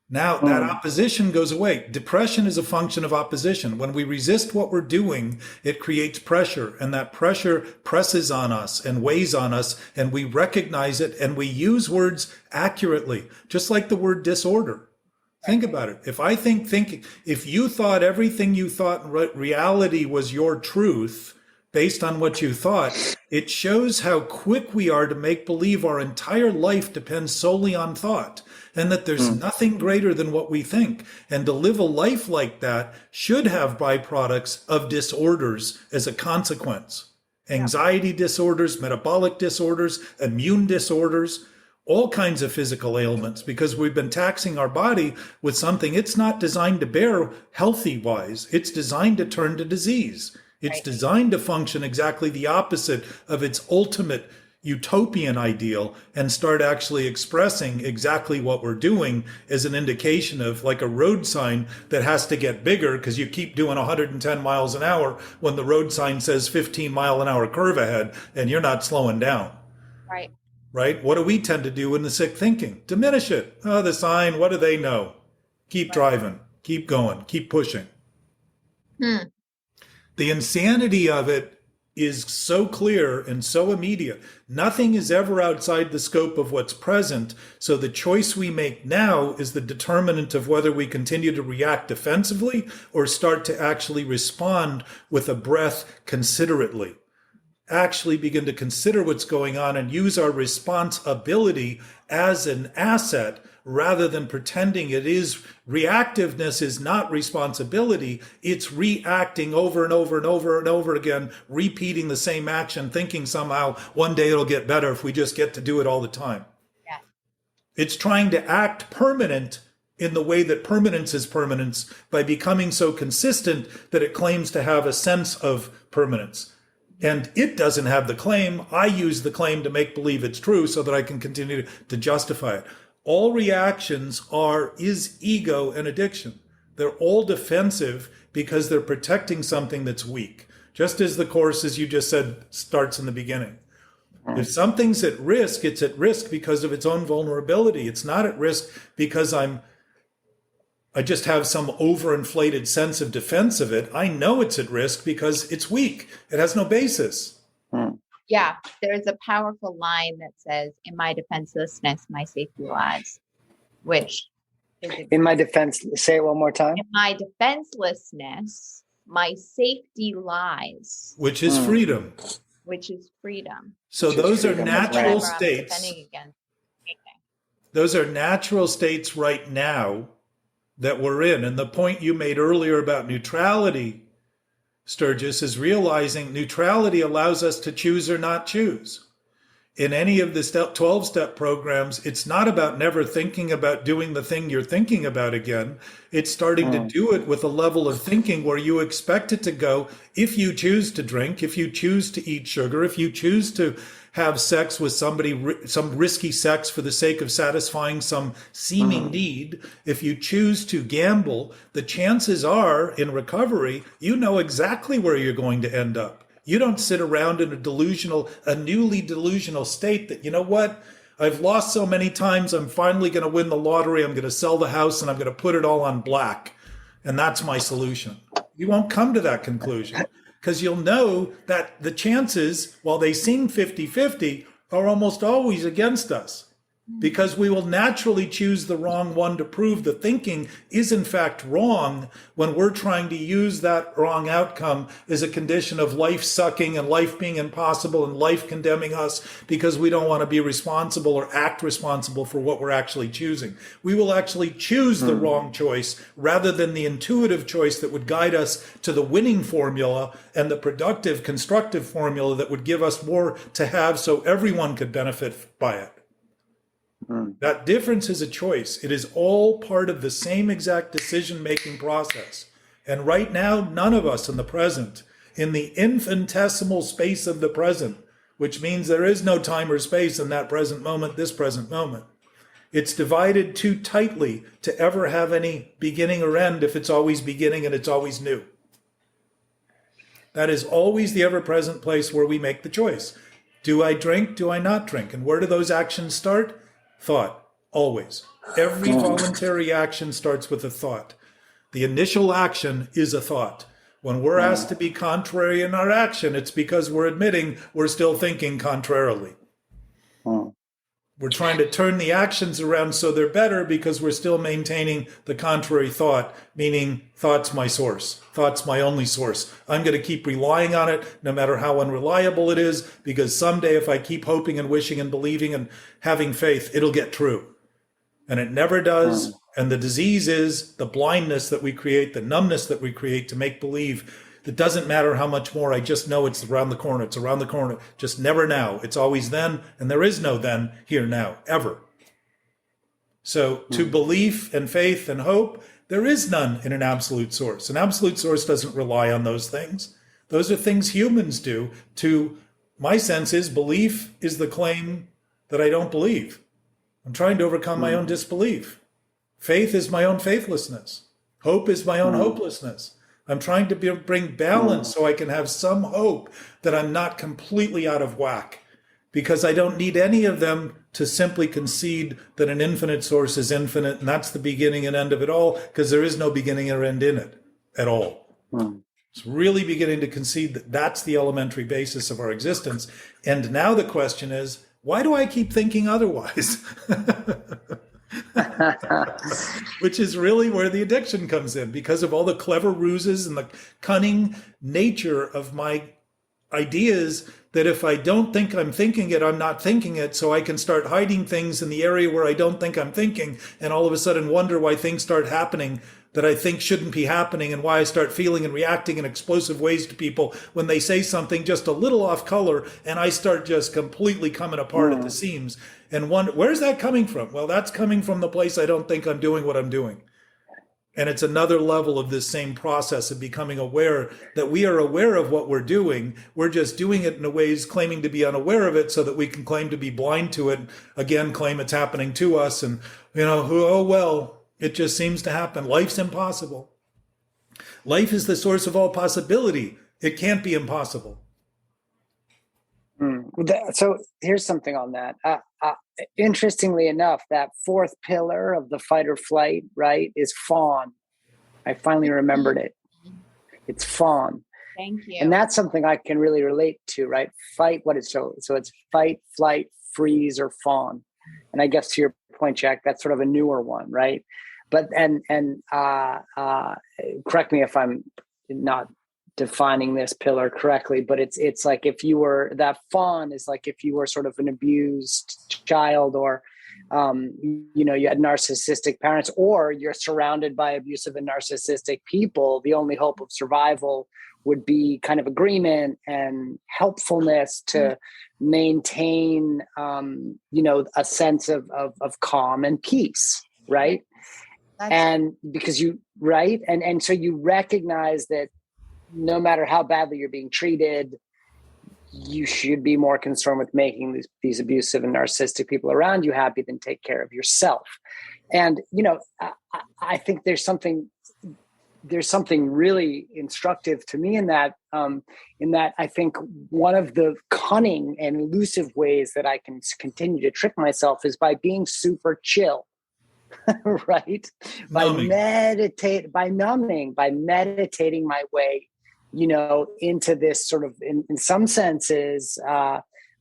Now that opposition goes away. Depression is a function of opposition. When we resist what we're doing, it creates pressure, and that pressure presses on us and weighs on us, and we recognize it, and we use words accurately, just like the word disorder. Think about it. If you thought everything you thought in reality was your truth, based on what you thought, it shows how quick we are to make believe our entire life depends solely on thought, and that there's nothing greater than what we think. And to live a life like that should have byproducts of disorders as a consequence. Anxiety disorders, metabolic disorders, immune disorders, all kinds of physical ailments, because we've been taxing our body with something it's not designed to bear healthy-wise. It's designed to turn to disease. It's designed to function exactly the opposite of its ultimate utopian ideal and start actually expressing exactly what we're doing as an indication of, like a road sign that has to get bigger because you keep doing 110 miles an hour when the road sign says 15-mile-an-hour curve ahead and you're not slowing down. Right? What do we tend to do in the sick thinking? Diminish it. Oh, the sign, what do they know? Keep driving, keep going, keep pushing. The insanity of it is so clear and so immediate. Nothing is ever outside the scope of what's present. So the choice we make now is the determinant of whether we continue to react defensively or start to actually respond with a breath considerately. Actually begin to consider what's going on and use our responsibility as an asset rather than pretending it is. Reactiveness is not responsibility. It's reacting over and over and over and over again, repeating the same action, thinking somehow one day it'll get better if we just get to do it all the time. Yeah. It's trying to act permanent in the way that permanence is permanence by becoming so consistent that it claims to have a sense of permanence. And it doesn't have the claim. I use the claim to make believe it's true so that I can continue to justify it. All reactions is ego and addiction. They're all defensive because they're protecting something that's weak. Just as the course, as you just said, starts in the beginning. If something's at risk, it's at risk because of its own vulnerability. It's not at risk because I just have some overinflated sense of defense of it. I know it's at risk because it's weak. It has no basis. Yeah, there's a powerful line that says, "In my defenselessness, my safety lies," which is In my defense, say it one more time. in my defenselessness, my safety lies, which is freedom. which is freedom. So those are natural Whatever I'm states. defending against. Those are natural states right now that we're in. And the point you made earlier about neutrality, Sturgis, is realizing neutrality allows us to choose or not choose. In any of the 12-step programs, it's not about never thinking about doing the thing you're thinking about again. It's starting to do it with a level of thinking where you expect it to go if you choose to drink, if you choose to eat sugar, if you choose to have sex with somebody, some risky sex for the sake of satisfying some seeming need, if you choose to gamble, the chances are in recovery, you know exactly where you're going to end up. You don't sit around in a newly delusional state that, you know what, I've lost so many times, I'm finally going to win the lottery, I'm going to sell the house, and I'm going to put it all on black. And that's my solution. You won't come to that conclusion because you'll know that the chances, while they seem 50-50, are almost always against us. Because we will naturally choose the wrong one to prove the thinking is in fact wrong when we're trying to use that wrong outcome as a condition of life sucking and life being impossible and life condemning us because we don't want to be responsible or act responsible for what we're actually choosing. We will actually choose the wrong choice rather than the intuitive choice that would guide us to the winning formula and the productive, constructive formula that would give us more to have so everyone could benefit by it. That difference is a choice. It is all part of the same exact decision-making process. And right now, none of us in the present, in the infinitesimal space of the present, which means there is no time or space in that present moment, this present moment. It's divided too tightly to ever have any beginning or end if it's always beginning and it's always new. That is always the ever-present place where we make the choice. Do I drink? Do I not drink? And where do those actions start? Thought, always. Every voluntary action starts with a thought. The initial action is a thought. When we're asked to be contrary in our action, it's because we're admitting we're still thinking contrarily. We're trying to turn the actions around so they're better because we're still maintaining the contrary thought, meaning thought's my source. Thought's my only source. I'm going to keep relying on it no matter how unreliable it is, because someday if I keep hoping and wishing and believing and having faith, it'll get true. And it never does. And the disease is the blindness that we create, the numbness that we create to make believe. It doesn't matter how much more, I just know it's around the corner. It's around the corner. Just never now. It's always then, and there is no then, here, now, ever. So to belief and faith and hope, there is none in an absolute source. An absolute source doesn't rely on those things. Those are things humans do. To my sense is belief is the claim that I don't believe. I'm trying to overcome my own disbelief. Faith is my own faithlessness. Hope is my own hopelessness. I'm trying to bring balance so I can have some hope that I'm not completely out of whack, because I don't need any of them to simply concede that an infinite source is infinite and that's the beginning and end of it all, because there is no beginning or end in it at all. It's really beginning to concede that that's the elementary basis of our existence. And now the question is, why do I keep thinking otherwise? Which is really where the addiction comes in, because of all the clever ruses and the cunning nature of my ideas that if I don't think I'm thinking it, I'm not thinking it. So I can start hiding things in the area where I don't think I'm thinking, and all of a sudden wonder why things start happening that I think shouldn't be happening, and why I start feeling and reacting in explosive ways to people when they say something just a little off color, and I start just completely coming apart at the seams. And wonder, where's that coming from? Well, that's coming from the place I don't think I'm doing what I'm doing. And it's another level of this same process of becoming aware that we are aware of what we're doing. We're just doing it in a ways claiming to be unaware of it so that we can claim to be blind to it. Again, claim it's happening to us. And, oh, well, it just seems to happen. Life's impossible. Life is the source of all possibility. It can't be impossible. So here's something on that. Interestingly enough, that fourth pillar of the fight or flight, right, is fawn. I finally remembered it. It's fawn. Thank you. And that's something I can really relate to, right? Fight, what is so it's fight, flight, freeze, or fawn. And I guess to your point, Jack, that's sort of a newer one, right? But and correct me if I'm not defining this pillar correctly, but it's like if you were, that fawn is like if you were sort of an abused child, or you had narcissistic parents, or you're surrounded by abusive and narcissistic people. The only hope of survival would be kind of agreement and helpfulness to maintain, a sense of calm and peace, right? And because right. And so you recognize that no matter how badly you're being treated, you should be more concerned with making these abusive and narcissistic people around you happy than take care of yourself. And, I think there's something really instructive to me in that I think one of the cunning and elusive ways that I can continue to trick myself is by being super chill. Right? Numbing. By meditating my way, into this sort of, in some senses,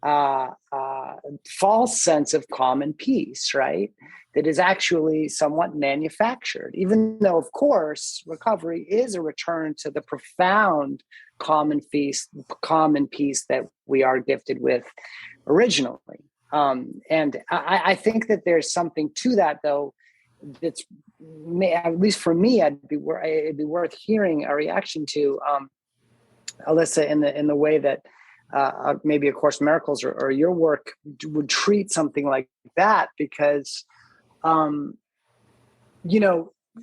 false sense of calm and peace, right? That is actually somewhat manufactured, even though, of course, recovery is a return to the profound calm and peace that we are gifted with originally. And I think that there's something to that, though, that's, at least for me, it'd be worth hearing a reaction to, Alyssa, in the way that maybe A Course in Miracles or your work would treat something like that, because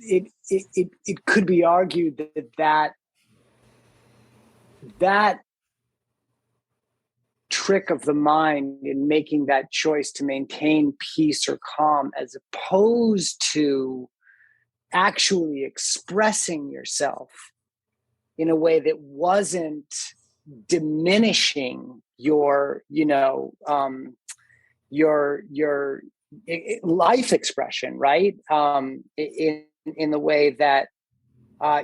it could be argued that trick of the mind in making that choice to maintain peace or calm, as opposed to actually expressing yourself in a way that wasn't diminishing your life expression, right? In the way that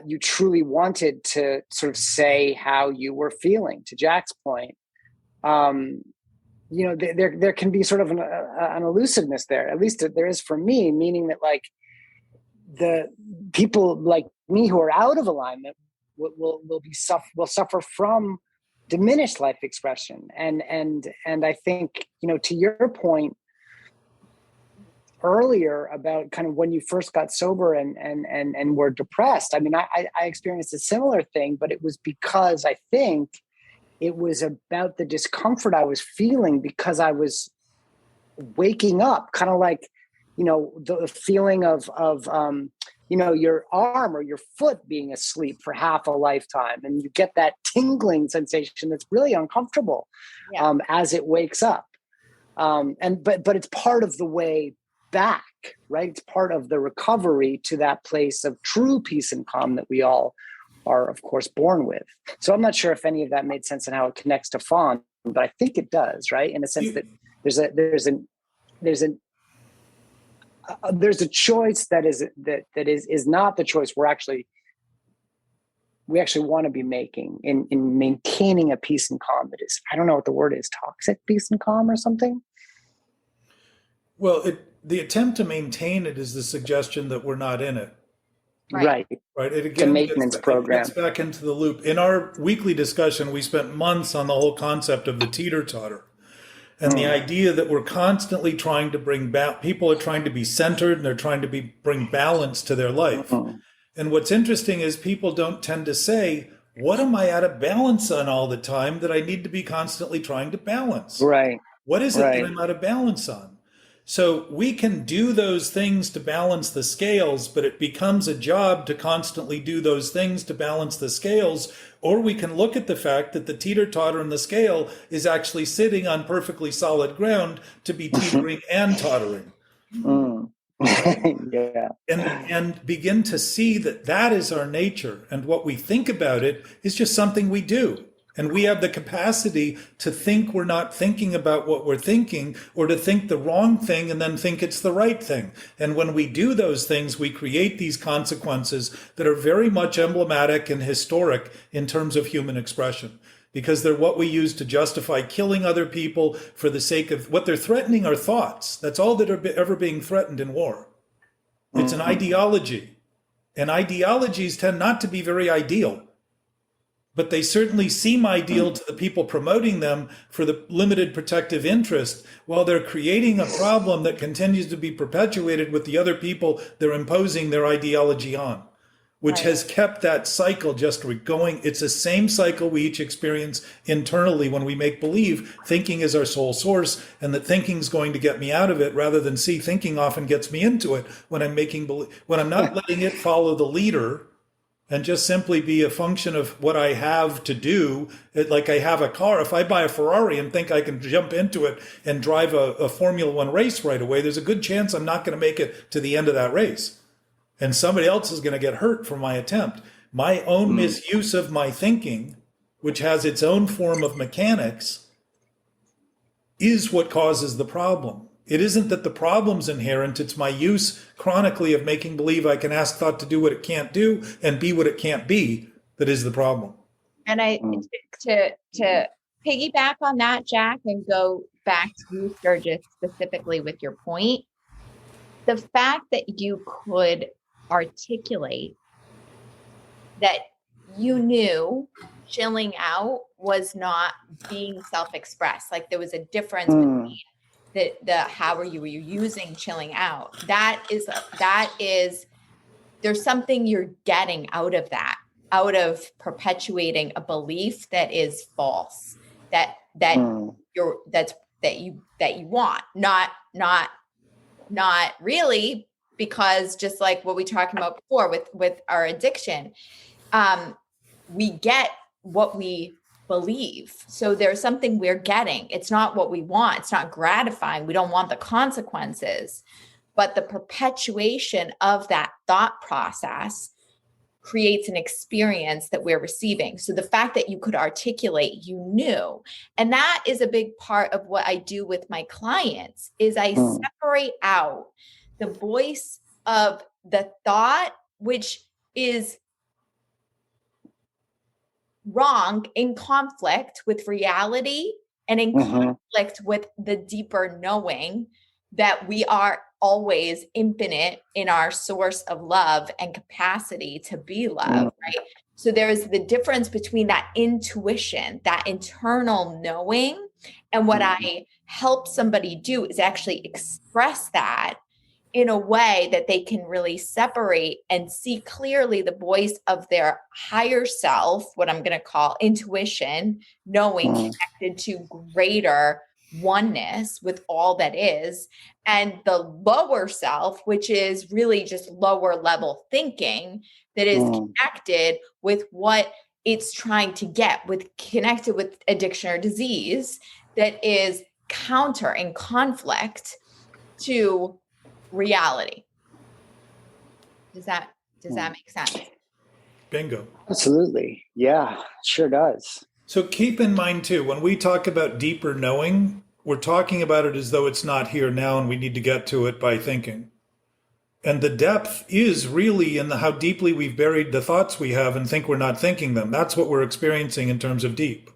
you truly wanted to sort of say how you were feeling. To Jack's point, there can be sort of an elusiveness there. At least there is for me, meaning that like the people like me who are out of alignment will suffer from diminished life expression. And I think, to your point earlier about kind of when you first got sober and were depressed, I mean, I experienced a similar thing, but it was because I think it was about the discomfort I was feeling because I was waking up, kind of like, the feeling of your arm or your foot being asleep for half a lifetime. And you get that tingling sensation that's really uncomfortable as it wakes up. But it's part of the way back, right? It's part of the recovery to that place of true peace and calm that we all are, of course, born with. So I'm not sure if any of that made sense and how it connects to fawn, but I think it does, right? In a sense that there's a choice that is not the choice we actually want to be making in maintaining a peace and calm that is, I don't know what the word is, toxic peace and calm or something. Well, the attempt to maintain it is the suggestion that we're not in it. Right. It again it's a maintenance program. It gets back into the loop. In our weekly discussion, we spent months on the whole concept of the teeter-totter. And the idea that we're constantly trying to bring back, people are trying to be centered and they're trying to bring balance to their life. And what's interesting is people don't tend to say, what am I out of balance on all the time that I need to be constantly trying to balance? Right. What is it that I'm out of balance on? So we can do those things to balance the scales, but it becomes a job to constantly do those things to balance the scales. Or we can look at the fact that the teeter-totter in the scale is actually sitting on perfectly solid ground to be teetering and tottering. Yeah. And begin to see that is our nature. And what we think about it is just something we do. And we have the capacity to think we're not thinking about what we're thinking, or to think the wrong thing and then think it's the right thing. And when we do those things, we create these consequences that are very much emblematic and historic in terms of human expression, because they're what we use to justify killing other people for the sake of what they're threatening are thoughts. That's all that are ever being threatened in war. It's an ideology. And ideologies tend not to be very ideal, but they certainly seem ideal to the people promoting them for the limited protective interest, while they're creating a problem that continues to be perpetuated with the other people they're imposing their ideology on, which has kept that cycle just going. It's the same cycle we each experience internally when we make believe thinking is our sole source, and that thinking's going to get me out of it, rather than see thinking often gets me into it when I'm when I'm not letting it follow the leader and just simply be a function of what I have to do. Like I have a car. If I buy a Ferrari and think I can jump into it and drive a Formula One race right away, there's a good chance I'm not going to make it to the end of that race. And somebody else is going to get hurt for my attempt. My own misuse of my thinking, which has its own form of mechanics, is what causes the problem. It isn't that the problem's inherent, it's my use chronically of making believe I can ask thought to do what it can't do and be what it can't be that is the problem. And to piggyback on that, Jack, and go back to you, Sturgis, specifically with your point, the fact that you could articulate that you knew chilling out was not being self-expressed, like there was a difference between the how are you using chilling out. That is there's something you're getting out of that, out of perpetuating a belief that is false, that you want, not really, because just like what we talked about before with our addiction, we get what we believe. So there's something we're getting. It's not what we want. It's not gratifying. We don't want the consequences, but the perpetuation of that thought process creates an experience that we're receiving. So the fact that you could articulate, you knew, and that is a big part of what I do with my clients, is I separate out the voice of the thought, which is wrong, in conflict with reality and in conflict with the deeper knowing that we are always infinite in our source of love and capacity to be love, right? So there's the difference between that intuition, that internal knowing, and what I help somebody do is actually express that in a way that they can really separate and see clearly the voice of their higher self, what I'm going to call intuition, knowing, connected to greater oneness with all that is, and the lower self, which is really just lower level thinking that is connected with what it's trying to get, connected with addiction or disease, that is counter in conflict to reality. Does that make sense? Bingo. Absolutely. Yeah, sure does. So keep in mind too, when we talk about deeper knowing, we're talking about it as though it's not here now and we need to get to it by thinking. And the depth is really in how deeply we've buried the thoughts we have and think we're not thinking them. That's what we're experiencing in terms of deep.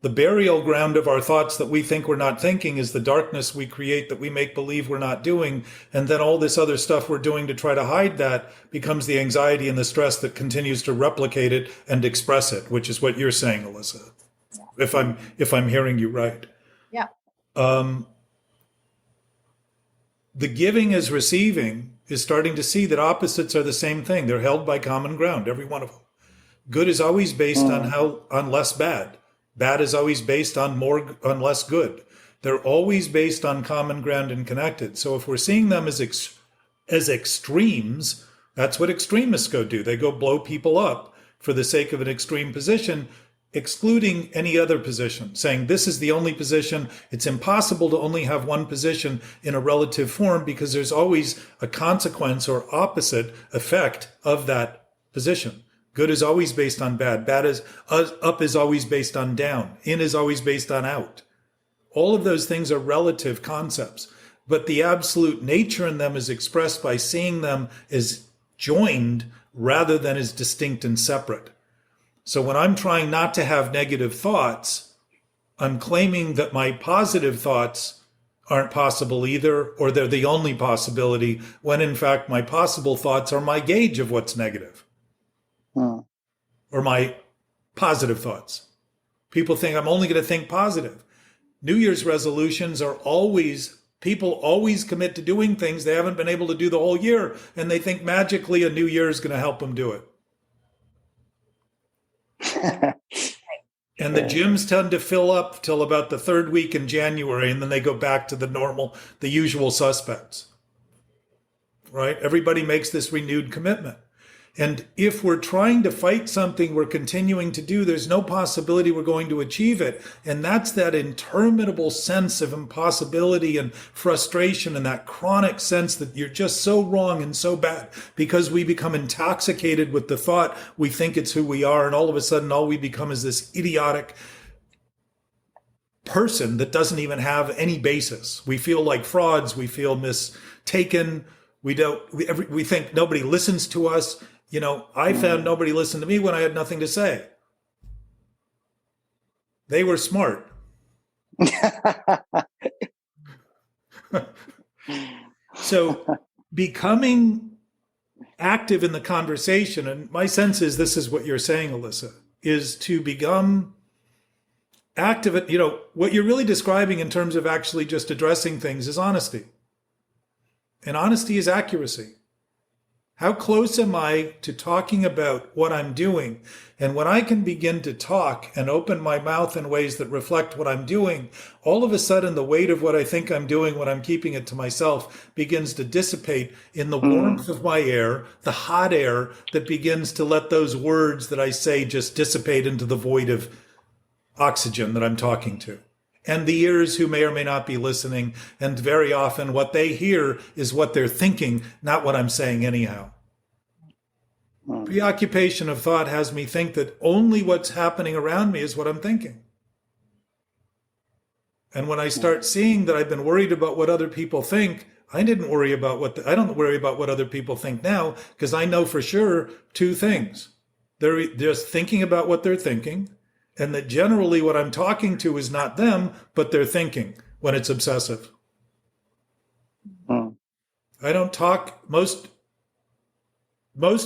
The burial ground of our thoughts that we think we're not thinking is the darkness we create that we make believe we're not doing. And then all this other stuff we're doing to try to hide that becomes the anxiety and the stress that continues to replicate it and express it, which is what you're saying, Alyssa, if I'm hearing you right. Yeah. The giving as receiving is starting to see that opposites are the same thing. They're held by common ground, every one of them. Good is always based on less bad. Bad is always based on less good. They're always based on common ground and connected. So if we're seeing them as extremes, that's what extremists go do. They go blow people up for the sake of an extreme position, excluding any other position, saying this is the only position. It's impossible to only have one position in a relative form because there's always a consequence or opposite effect of that position. Good is always based on bad. Bad is up is always based on down. In is always based on out. All of those things are relative concepts, but the absolute nature in them is expressed by seeing them as joined rather than as distinct and separate. So when I'm trying not to have negative thoughts, I'm claiming that my positive thoughts aren't possible either, or they're the only possibility, when in fact my possible thoughts are my gauge of what's negative, or my positive thoughts. People think I'm only going to think positive. New Year's resolutions are always, people always commit to doing things they haven't been able to do the whole year, and they think magically a new year is going to help them do it. And the gyms tend to fill up till about the third week in January, and then they go back to the usual suspects, right? Everybody makes this renewed commitment. And if we're trying to fight something we're continuing to do, there's no possibility we're going to achieve it. And that's that interminable sense of impossibility and frustration, and that chronic sense that you're just so wrong and so bad, because we become intoxicated with the thought we think it's who we are. And all of a sudden, all we become is this idiotic person that doesn't even have any basis. We feel like frauds. We feel mistaken. We think nobody listens to us. You know, I found nobody listened to me when I had nothing to say. They were smart. So becoming active in the conversation, and my sense is this is what you're saying, Alyssa, is to become active. You know, what you're really describing in terms of actually just addressing things is honesty. And honesty is accuracy. How close am I to talking about what I'm doing? And when I can begin to talk and open my mouth in ways that reflect what I'm doing, all of a sudden the weight of what I think I'm doing when I'm keeping it to myself begins to dissipate in the warmth of my air, the hot air that begins to let those words that I say just dissipate into the void of oxygen that I'm talking to. And the ears who may or may not be listening, and very often what they hear is what they're thinking, not what I'm saying anyhow. Preoccupation of thought has me think that only what's happening around me is what I'm thinking. And when I start seeing that I've been worried about what other people think, I don't worry about what other people think now, because I know for sure two things. They're just thinking about what they're thinking, and that generally what I'm talking to is not them, but they're thinking when it's obsessive. I don't talk, most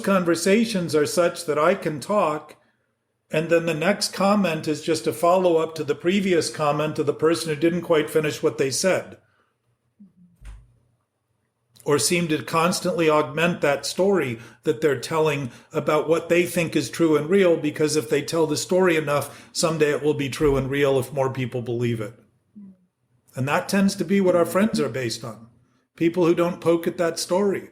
conversations are such that I can talk, and then the next comment is just a follow-up to the previous comment of the person who didn't quite finish what they said, or seem to constantly augment that story that they're telling about what they think is true and real, because if they tell the story enough, someday it will be true and real if more people believe it. And that tends to be what our friends are based on. People who don't poke at that story.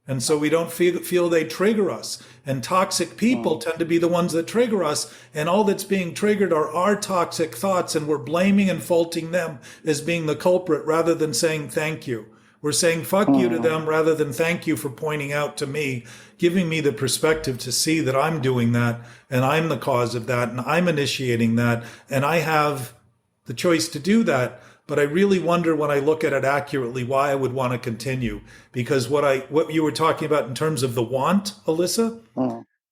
And so we don't feel they trigger us. And toxic people tend to be the ones that trigger us. And all that's being triggered are our toxic thoughts. And we're blaming and faulting them as being the culprit rather than saying thank you. We're saying fuck you to them rather than thank you for pointing out to me, giving me the perspective to see that I'm doing that and I'm the cause of that and I'm initiating that and I have the choice to do that. But I really wonder when I look at it accurately why I would want to continue, because what you were talking about in terms of the want, Alyssa,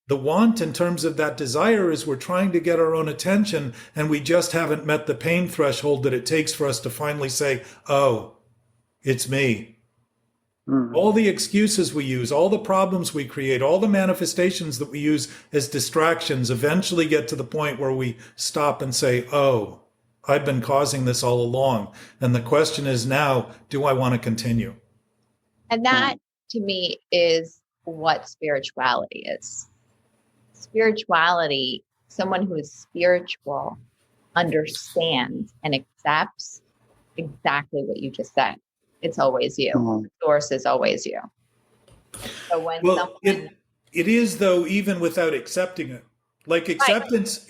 the want in terms of that desire is we're trying to get our own attention and we just haven't met the pain threshold that it takes for us to finally say, oh, it's me. All the excuses we use, all the problems we create, all the manifestations that we use as distractions eventually get to the point where we stop and say, oh, I've been causing this all along. And the question is now, do I want to continue? And that to me is what spirituality is. Spirituality, someone who is spiritual understands and accepts exactly what you just said. It's always you. The source is always you. So when it is, though, even without accepting it, Like acceptance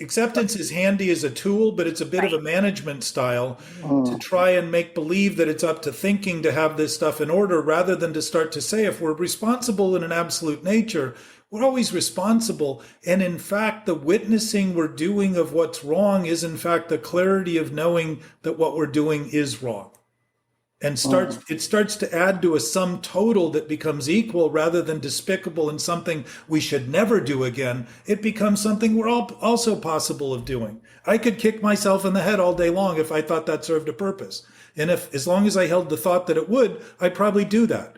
is handy as a tool, but it's a bit of a management style to try and make believe that it's up to thinking to have this stuff in order, rather than to start to say, if we're responsible in an absolute nature, we're always responsible. And in fact, the witnessing we're doing of what's wrong is in fact the clarity of knowing that what we're doing is wrong. And it starts to add to a sum total that becomes equal rather than despicable and something we should never do again. It becomes something we're all also possible of doing. I could kick myself in the head all day long if I thought that served a purpose. And as long as I held the thought that it would, I'd probably do that.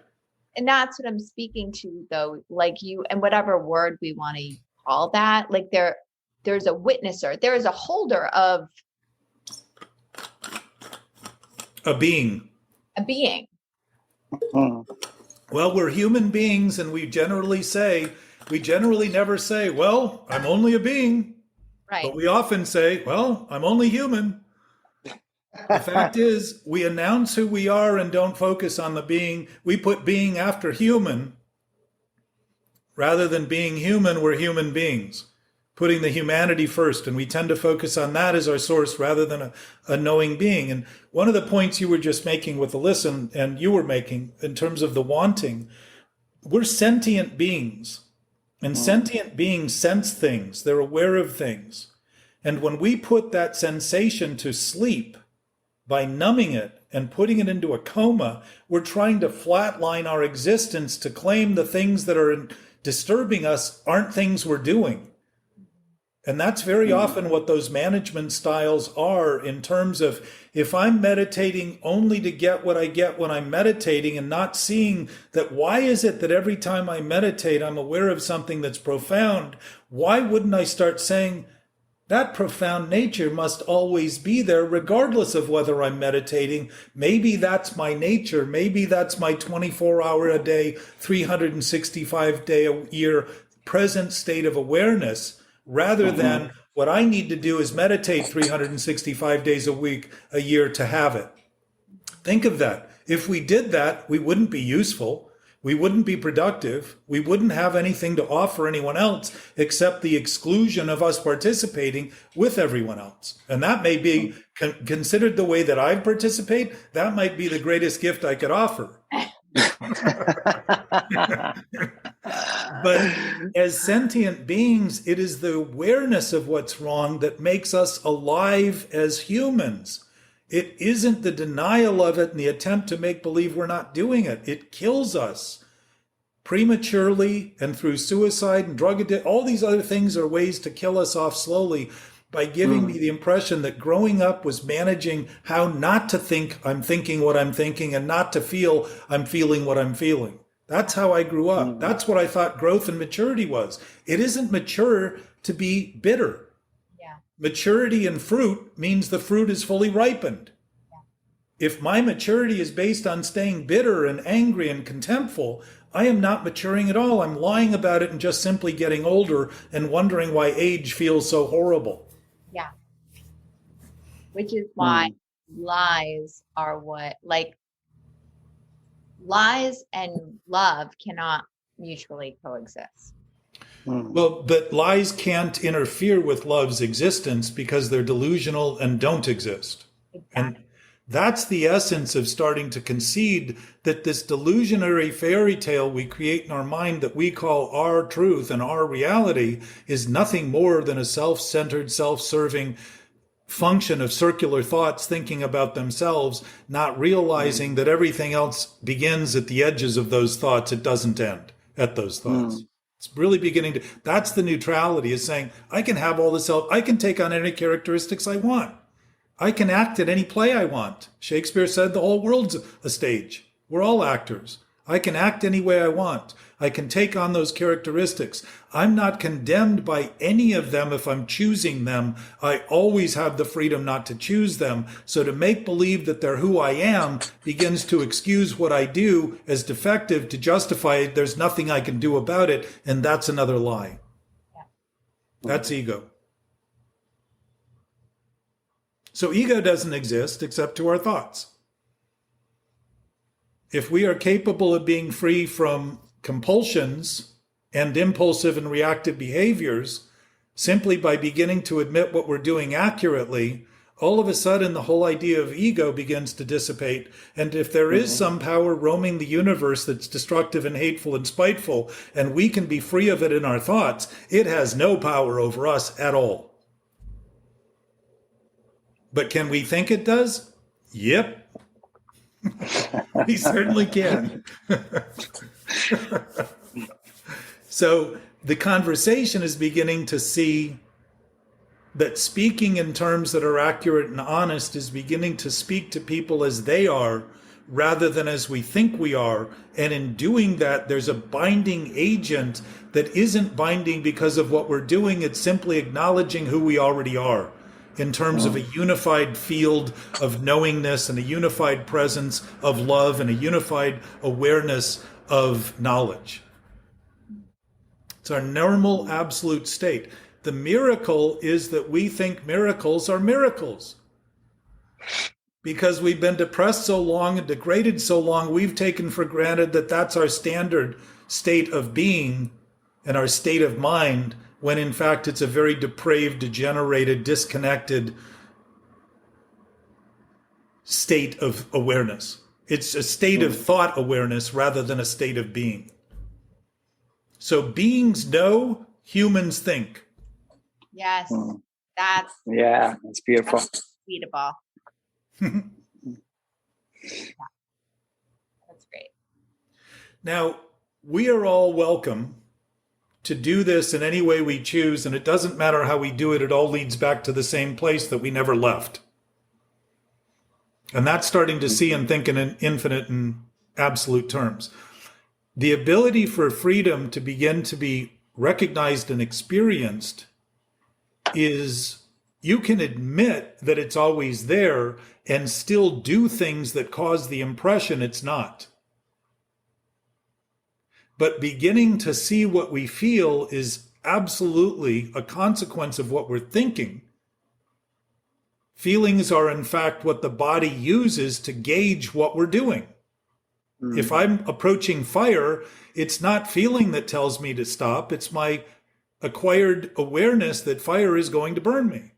And that's what I'm speaking to, though, like you, and whatever word we want to call that, like there's a witnesser, there is a holder of a being. Well, we're human beings, and we generally never say, well, I'm only a being. Right. But we often say, well, I'm only human. The fact is, we announce who we are and don't focus on the being. We put being after human. Rather than being human, we're human beings, putting the humanity first. And we tend to focus on that as our source rather than a knowing being. And one of the points you were just making with Alyssa and you were making in terms of the wanting, we're sentient beings. And sentient beings sense things. They're aware of things. And when we put that sensation to sleep, by numbing it and putting it into a coma, we're trying to flatline our existence to claim the things that are disturbing us aren't things we're doing. And that's very often what those management styles are, in terms of, if I'm meditating only to get what I get when I'm meditating and not seeing that, why is it that every time I meditate, I'm aware of something that's profound? Why wouldn't I start saying, that profound nature must always be there, regardless of whether I'm meditating? Maybe that's my nature. Maybe that's my 24-hour a day, 365-day a year present state of awareness, rather than what I need to do is meditate 365 days a year to have it. Think of that. If we did that, we wouldn't be useful. We wouldn't be productive. We wouldn't have anything to offer anyone else except the exclusion of us participating with everyone else. And that may be considered the way that I participate. That might be the greatest gift I could offer. But as sentient beings, it is the awareness of what's wrong that makes us alive as humans. It isn't the denial of it and the attempt to make believe we're not doing it. It kills us prematurely and through suicide and drug addiction. All these other things are ways to kill us off slowly, by giving me the impression that growing up was managing how not to think I'm thinking what I'm thinking, and not to feel I'm feeling what I'm feeling. That's how I grew up. That's what I thought growth and maturity was. It isn't mature to be bitter. Maturity in fruit means the fruit is fully ripened. If my maturity is based on staying bitter and angry and contemptful, I am not maturing at all. I'm lying about it and just simply getting older and wondering why age feels so horrible. Yeah. Which is why lies are lies and love cannot mutually coexist. Well, but lies can't interfere with love's existence because they're delusional and don't exist. Exactly. And that's the essence of starting to concede that this delusionary fairy tale we create in our mind that we call our truth and our reality is nothing more than a self-centered, self-serving function of circular thoughts thinking about themselves, not realizing that everything else begins at the edges of those thoughts. It doesn't end at those thoughts. It's really beginning to, that's the neutrality, is saying, I can have all the self, I can take on any characteristics I want. I can act at any play I want. Shakespeare said the whole world's a stage. We're all actors. I can act any way I want. I can take on those characteristics. I'm not condemned by any of them if I'm choosing them. I always have the freedom not to choose them. So to make believe that they're who I am begins to excuse what I do as defective, to justify it. There's nothing I can do about it. And that's another lie. That's ego. So ego doesn't exist except to our thoughts. If we are capable of being free from compulsions and impulsive and reactive behaviors, simply by beginning to admit what we're doing accurately, all of a sudden the whole idea of ego begins to dissipate. And if there is some power roaming the universe that's destructive and hateful and spiteful, and we can be free of it in our thoughts, it has no power over us at all. But can we think it does? Yep. We certainly can. So the conversation is beginning to see that speaking in terms that are accurate and honest is beginning to speak to people as they are rather than as we think we are. And in doing that, there's a binding agent that isn't binding because of what we're doing. It's simply acknowledging who we already are in terms of a unified field of knowingness and a unified presence of love and a unified awareness of knowledge. It's our normal absolute state. The miracle is that we think miracles are miracles. Because we've been depressed so long and degraded so long, we've taken for granted that that's our standard state of being and our state of mind, when in fact it's a very depraved, degenerated, disconnected state of awareness. It's a state of thought awareness rather than a state of being. So beings know, humans think. Yes, that's beautiful. That's readable. Yeah, that's great. Now, we are all welcome to do this in any way we choose, and it doesn't matter how we do it, it all leads back to the same place that we never left. And that's starting to see and think in an infinite and absolute terms. The ability for freedom to begin to be recognized and experienced is you can admit that it's always there and still do things that cause the impression it's not. But beginning to see what we feel is absolutely a consequence of what we're thinking. Feelings are, in fact, what the body uses to gauge what we're doing. If I'm approaching fire, it's not feeling that tells me to stop. It's my acquired awareness that fire is going to burn me.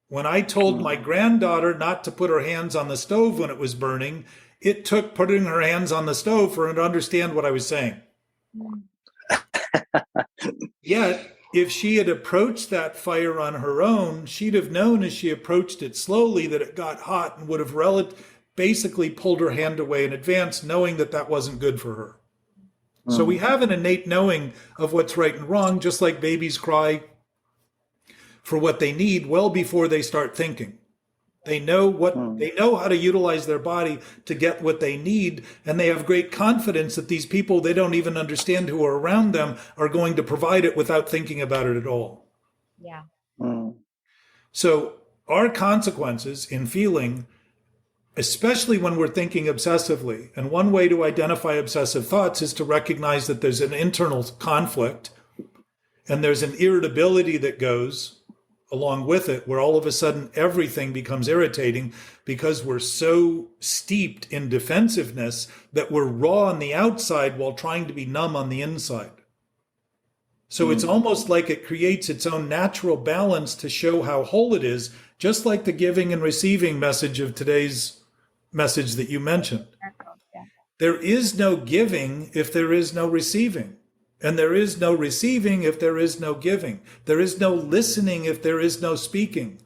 When I told my granddaughter not to put her hands on the stove when it was burning, it took putting her hands on the stove for her to understand what I was saying. Yet, if she had approached that fire on her own, she'd have known as she approached it slowly that it got hot and would have basically pulled her hand away in advance, knowing that that wasn't good for her. So we have an innate knowing of what's right and wrong, just like babies cry for what they need well before they start thinking. They know they know how to utilize their body to get what they need, and they have great confidence that these people they don't even understand who are around them are going to provide it without thinking about it at all. Yeah. So our consequences in feeling, especially when we're thinking obsessively, and one way to identify obsessive thoughts is to recognize that there's an internal conflict and there's an irritability that goes along with it, where all of a sudden everything becomes irritating because we're so steeped in defensiveness that we're raw on the outside while trying to be numb on the inside. So it's almost like it creates its own natural balance to show how whole it is, just like the giving and receiving message of today's message that you mentioned. There is no giving if there is no receiving. And there is no receiving if there is no giving. There is no listening if there is no speaking.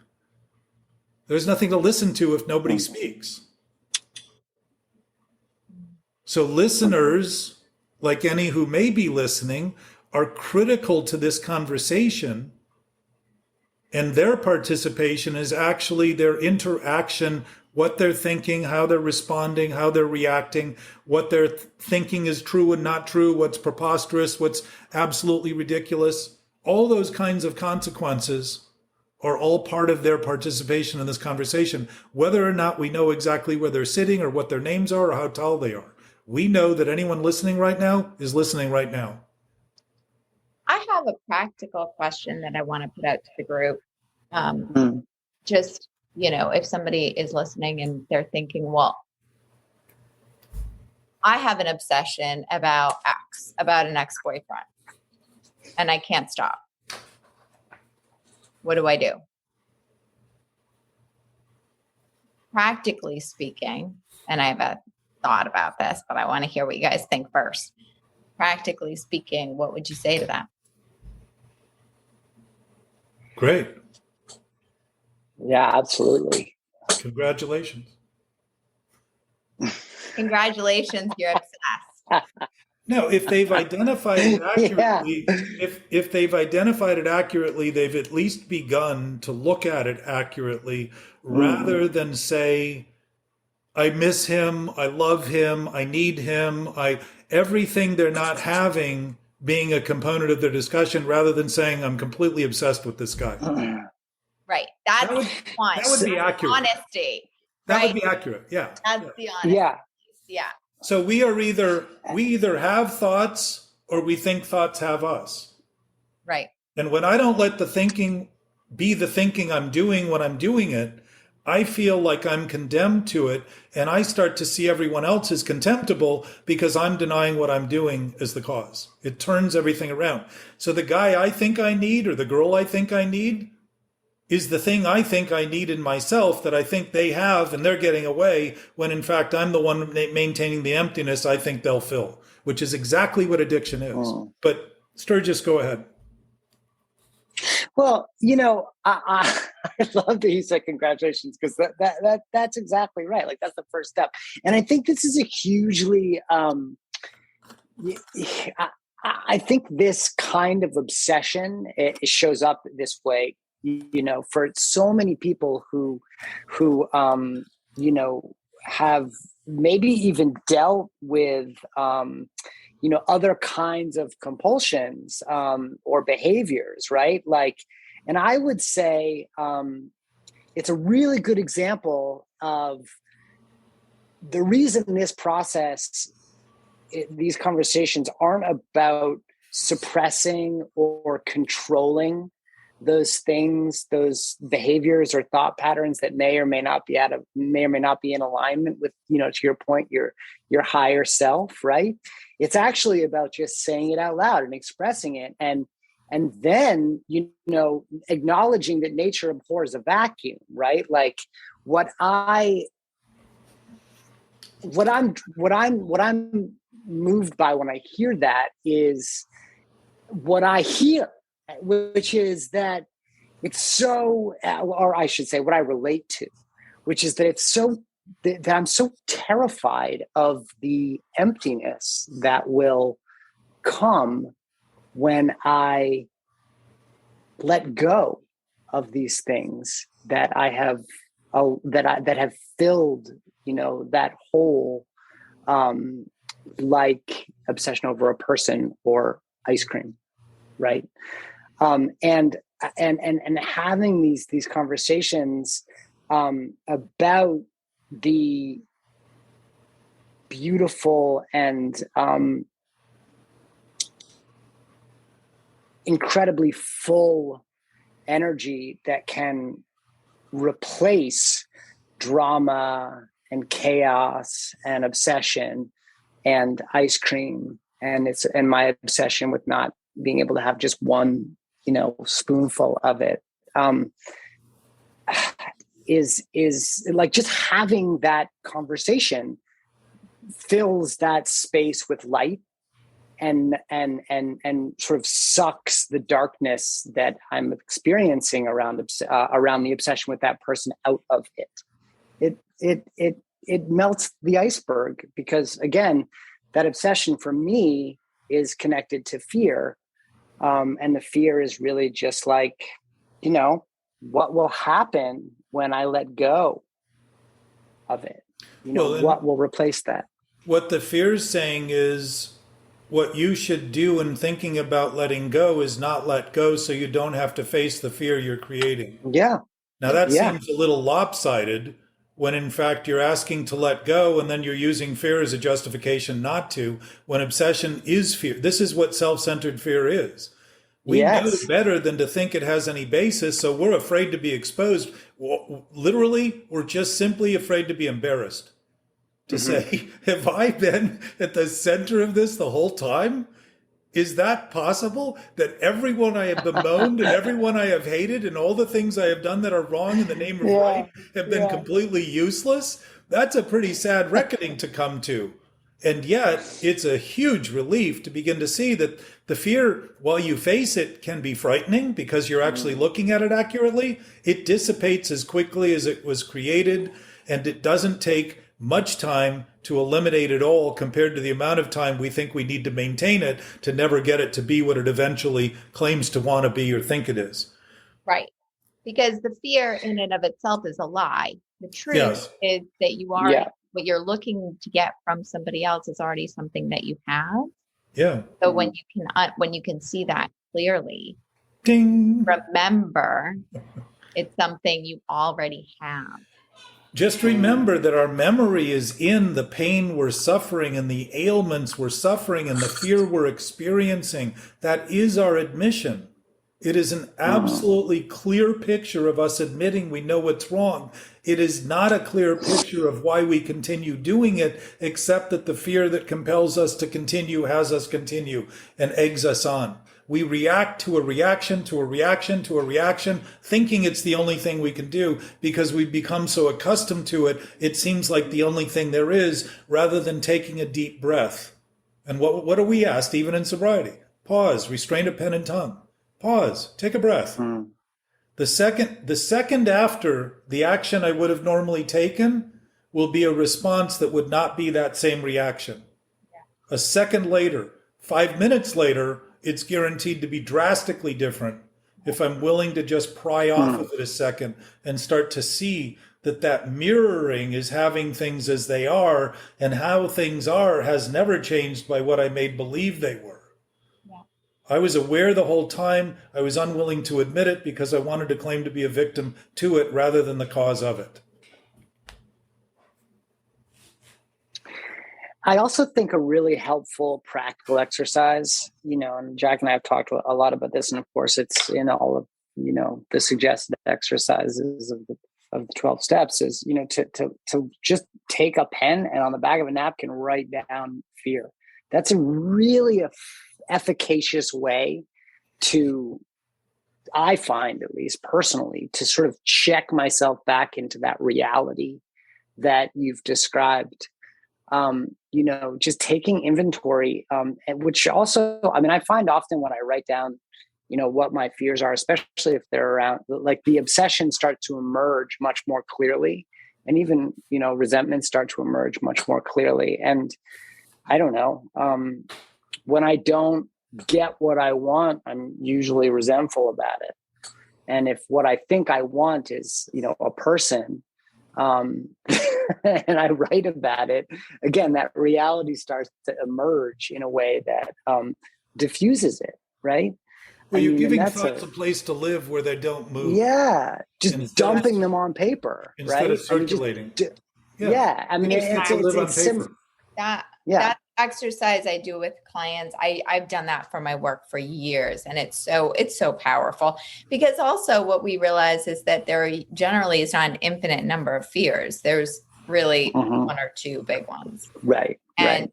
There's nothing to listen to if nobody speaks. So listeners, like any who may be listening, are critical to this conversation. And their participation is actually their interaction, what they're thinking, how they're responding, how they're reacting, what they're thinking is true and not true, what's preposterous, what's absolutely ridiculous. All those kinds of consequences are all part of their participation in this conversation, whether or not we know exactly where they're sitting or what their names are or how tall they are. We know that anyone listening right now is listening right now. I have a practical question that I want to put out to the group. Just, if somebody is listening and they're thinking, well, I have an obsession about an ex-boyfriend. and I can't stop. What do I do? Practically speaking, and I have a thought about this, but I want to hear what you guys think first. Practically speaking, what would you say to that? Great. Yeah, absolutely. Congratulations. Congratulations, you're obsessed. No, if they've identified it accurately, if they've identified it accurately, they've at least begun to look at it accurately rather than say, I miss him, I love him, I need him, everything they're not having being a component of their discussion rather than saying, I'm completely obsessed with this guy. Right. That's That would be accurate. Honesty. That would be accurate. Yeah. That's the honesty. Yeah. Yeah. So we either have thoughts or we think thoughts have us. Right. And when I don't let the thinking be the thinking I'm doing when I'm doing it, I feel like I'm condemned to it, and I start to see everyone else as contemptible because I'm denying what I'm doing as the cause. It turns everything around. So the guy I think I need or the girl I think I need is the thing I think I need in myself that I think they have and they're getting away, when in fact I'm the one maintaining the emptiness I think they'll fill, which is exactly what addiction is. But Sturgis, go ahead. Well, I love that you said congratulations, because that's exactly right. Like, that's the first step. And I think this is a hugely, I think this kind of obsession, it shows up this way, for so many people who have maybe even dealt with, other kinds of compulsions or behaviors, right? Like, and I would say it's a really good example of the reason this process, these conversations aren't about suppressing or controlling those things, those behaviors or thought patterns that may or may not be in alignment with, to your point, your higher self, right? It's actually about just saying it out loud and expressing it, and then acknowledging that nature abhors a vacuum, right? Like what I'm moved by when I hear that is what I hear, which is that it's so, or I should say what I relate to, which is that it's so, that I'm so terrified of the emptiness that will come when I let go of these things that I have, that have filled, that hole, like obsession over a person or ice cream, right? And having these conversations about the beautiful and incredibly full energy that can replace drama and chaos and obsession and ice cream and my obsession with not being able to have just one spoonful of it, is like just having that conversation fills that space with light and sort of sucks the darkness that I'm experiencing around the obsession with that person out of it. It melts the iceberg, because again, that obsession for me is connected to fear. And the fear is really just like, what will happen when I let go of it? What will replace that? What the fear is saying is what you should do in thinking about letting go is not let go, so you don't have to face the fear you're creating. Yeah. Now that seems a little lopsided, when in fact you're asking to let go and then you're using fear as a justification not to, when obsession is fear. This is what self-centered fear is. We know better than to think it has any basis, so we're afraid to be exposed. Literally, we're just simply afraid to be embarrassed. To say, have I been at the center of this the whole time? Is that possible? That everyone I have bemoaned and everyone I have hated and all the things I have done that are wrong in the name of right have been completely useless? That's a pretty sad reckoning to come to. And yet, it's a huge relief to begin to see that the fear, while you face it, can be frightening because you're actually looking at it accurately. It dissipates as quickly as it was created, and it doesn't take much time to eliminate it all compared to the amount of time we think we need to maintain it to never get it to be what it eventually claims to want to be or think it is. Right. Because the fear in and of itself is a lie. The truth Yes. is that you are what you're looking to get from somebody else is already something that you have. Yeah. So when you can see that clearly, Ding. remember it's something you already have. Just remember that our memory is in the pain we're suffering and the ailments we're suffering and the fear we're experiencing. That is our admission. It is an absolutely clear picture of us admitting we know what's wrong. It is not a clear picture of why we continue doing it, except that the fear that compels us to continue has us continue and eggs us on. We react to a reaction, to a reaction, to a reaction, thinking it's the only thing we can do because we've become so accustomed to it, it seems like the only thing there is, rather than taking a deep breath. And what are we asked, even in sobriety? Pause, restrain of pen and tongue. Pause, take a breath. The second after the action I would have normally taken will be a response that would not be that same reaction. A second later, 5 minutes later, it's guaranteed to be drastically different if I'm willing to just pry off of it a second and start to see that mirroring is having things as they are, and how things are has never changed by what I made believe they were. Yeah. I was aware the whole time. I was unwilling to admit it because I wanted to claim to be a victim to it rather than the cause of it. I also think a really helpful practical exercise, and Jack and I have talked a lot about this, and of course it's in all of, the suggested exercises of the 12 steps is, to just take a pen and on the back of a napkin, write down fear. That's a really efficacious way to, I find at least personally, to sort of check myself back into that reality that you've described. Just taking inventory, which also, I find often when I write down, what my fears are, especially if they're around, like the obsessions start to emerge much more clearly, and even, resentments start to emerge much more clearly. And I don't know, when I don't get what I want, I'm usually resentful about it. And if what I think I want is, a person, and I write about it, again, that reality starts to emerge in a way that diffuses it, right? Well, you're giving thoughts a place to live where they don't move. Yeah, just dumping them on paper, instead right? of circulating. It's simple. That exercise I do with clients, I've done that for my work for years, and it's so powerful, because also what we realize is that there generally is not an infinite number of fears. There's really one or two big ones. Right. And,